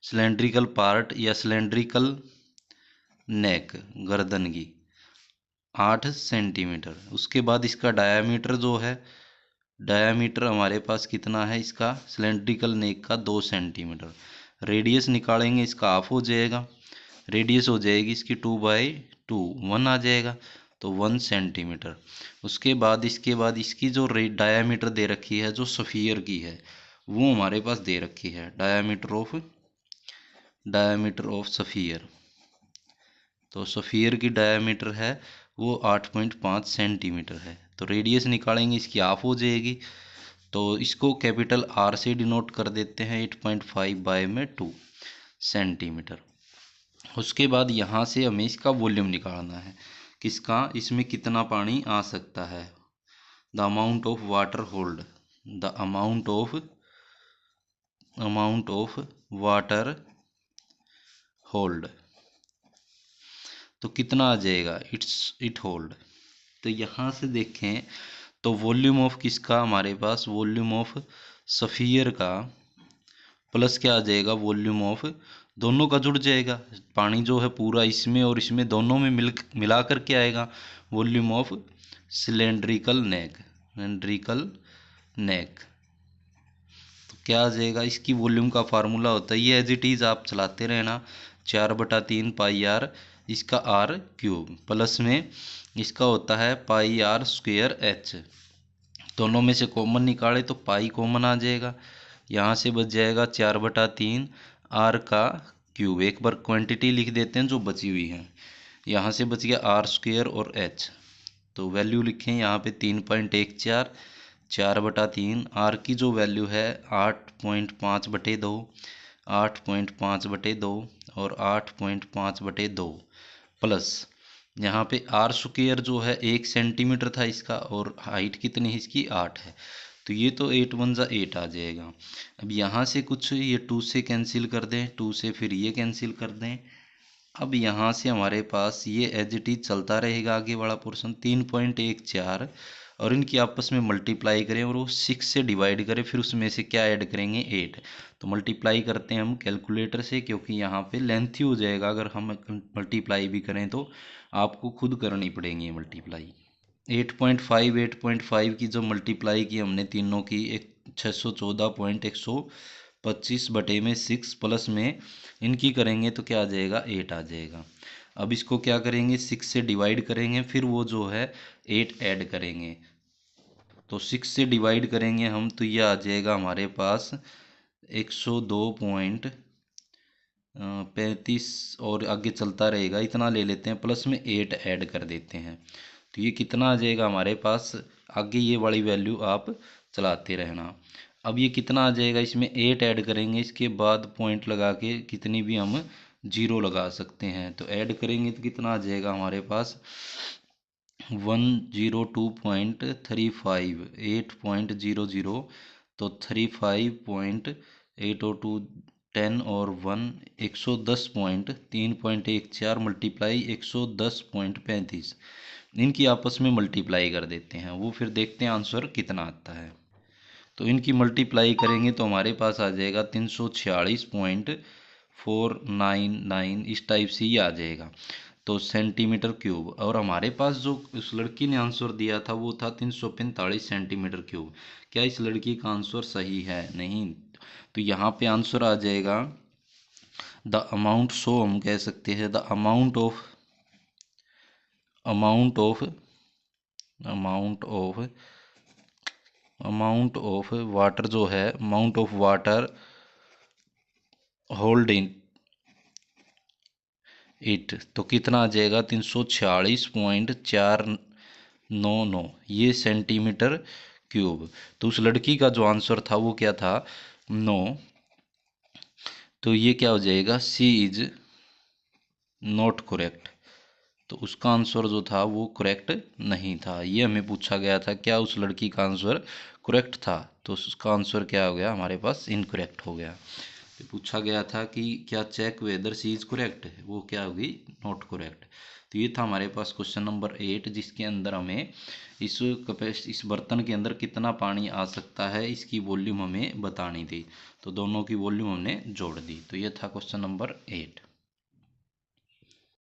सिलेंड्रिकल पार्ट या सिलेंड्रिकल नेक गर्दन की 8 सेंटीमीटर। उसके बाद इसका डायामीटर जो है, डायामीटर हमारे पास कितना है इसका सिलेंड्रिकल नेक का 2 सेंटीमीटर। रेडियस निकालेंगे इसका हाफ हो जाएगा, रेडियस हो जाएगी इसकी 2/2 1 आ जाएगा, तो 1 सेंटीमीटर। उसके बाद इसकी जो डायामीटर दे रखी है जो सफ़ियर की है वो हमारे पास दे रखी है डायामीटर ऑफ सफ़ियर। तो सफ़ियर की डायामीटर है वो 8.5 सेंटीमीटर है। तो रेडियस निकालेंगे इसकी हाफ हो जाएगी, तो इसको कैपिटल आर से डिनोट कर देते हैं 8.5/2 सेंटीमीटर। उसके बाद यहाँ से हमें इसका वॉल्यूम निकालना है, किसका, इसमें कितना पानी आ सकता है। The amount of water hold, the amount of water hold, तो कितना आ जाएगा इट होल्ड। तो यहाँ से देखें तो वॉल्यूम ऑफ किसका हमारे पास वॉल्यूम ऑफ सफ़ियर का प्लस क्या आ जाएगा वॉल्यूम ऑफ, दोनों का जुड़ जाएगा, पानी जो है पूरा इसमें और इसमें दोनों में मिला कर के आएगा वॉल्यूम ऑफ सिलेंड्रिकल नेक। तो क्या आ जाएगा, इसकी वॉल्यूम का फार्मूला होता है ये एज इट इज़ आप चलाते रहना, 4/3 पाई आर इसका आर क्यूब प्लस में इसका होता है पाई आर स्क्वेयर एच। दोनों में से कॉमन निकाले तो पाई कॉमन आ जाएगा, यहाँ से बच जाएगा 4/3 आर का क्यूब। एक बार क्वांटिटी लिख देते हैं जो बची हुई है, यहाँ से बच गया आर स्क्वेयर और एच। तो वैल्यू लिखें यहाँ पे 3.14, 4/3 आर की जो वैल्यू है 8.5/2, 8.5/2 और 8.5/2 प्लस यहाँ पे आर स्क्वेयर जो है 1 सेंटीमीटर था इसका और हाइट कितनी है इसकी 8 है, तो ये तो 8 1 जा 8 आ जाएगा। अब यहाँ से कुछ ये 2 से कैंसिल कर दें, 2 से फिर ये कैंसिल कर दें। अब यहाँ से हमारे पास ये एज इट इज चलता रहेगा आगे वाला पोर्शन 3.14 और इनकी आपस में मल्टीप्लाई करें और वो 6 से डिवाइड करें, फिर उसमें से क्या ऐड करेंगे 8। तो मल्टीप्लाई करते हैं हम कैलकुलेटर से, क्योंकि यहाँ पे लेंथी हो जाएगा अगर हम मल्टीप्लाई भी करें तो आपको खुद करनी पड़ेंगी मल्टीप्लाई। 8.5 की जो मल्टीप्लाई की हमने तीनों की 614.125 बटे में 6 प्लस में इनकी करेंगे तो क्या आ जाएगा 8 आ जाएगा। अब इसको क्या करेंगे, 6 से डिवाइड करेंगे, फिर वो जो है 8 ऐड करेंगे। तो 6 से डिवाइड करेंगे हम, तो ये आ जाएगा हमारे पास 102.35 और आगे चलता रहेगा, इतना ले लेते हैं, प्लस में 8 ऐड कर देते हैं। तो ये कितना आ जाएगा हमारे पास, आगे ये वाली वैल्यू आप चलाते रहना। अब ये कितना आ जाएगा, इसमें 8 ऐड करेंगे, इसके बाद पॉइंट लगा के कितनी भी हम जीरो लगा सकते हैं। तो ऐड करेंगे तो कितना आ जाएगा हमारे पास 102.35, 8.00, तो 35.802, 10 और 1, 110.3.14 मल्टीप्लाई 110.35, इनकी आपस में मल्टीप्लाई कर देते हैं, वो फिर देखते हैं आंसर कितना आता है। तो इनकी मल्टीप्लाई करेंगे तो हमारे पास आ जाएगा 346.499, इस टाइप से ही आ जाएगा। तो सेंटीमीटर क्यूब, और हमारे पास जो उस लड़की ने आंसर दिया था वो था 345 सेंटीमीटर क्यूब। क्या इस लड़की का आंसर सही है? नहीं। तो यहाँ पे आंसर आ जाएगा द अमाउंट, सो हम कह सकते हैं द अमाउंट ऑफ वाटर जो है, amount of water hold in it, तो कितना आ जाएगा 346.499, ये सेंटीमीटर क्यूब। तो उस लड़की का जो आंसर था वो क्या था, 9। तो ये क्या हो जाएगा, सी इज नॉट करेक्ट। तो उसका आंसर जो था वो करेक्ट नहीं था। ये हमें पूछा गया था क्या उस लड़की का आंसर करेक्ट था, तो उसका आंसर क्या हो गया हमारे पास, इनकरेक्ट हो गया। तो पूछा गया था कि क्या check whether C is correct, वो क्या होगी, नॉट करेक्ट। तो ये था हमारे पास क्वेश्चन नंबर 8, जिसके अंदर हमें इस बर्तन के अंदर कितना पानी आ सकता है, इसकी वॉल्यूम हमें बतानी थी। तो दोनों की वॉल्यूम हमने जोड़ दी। तो ये था क्वेश्चन नंबर 8।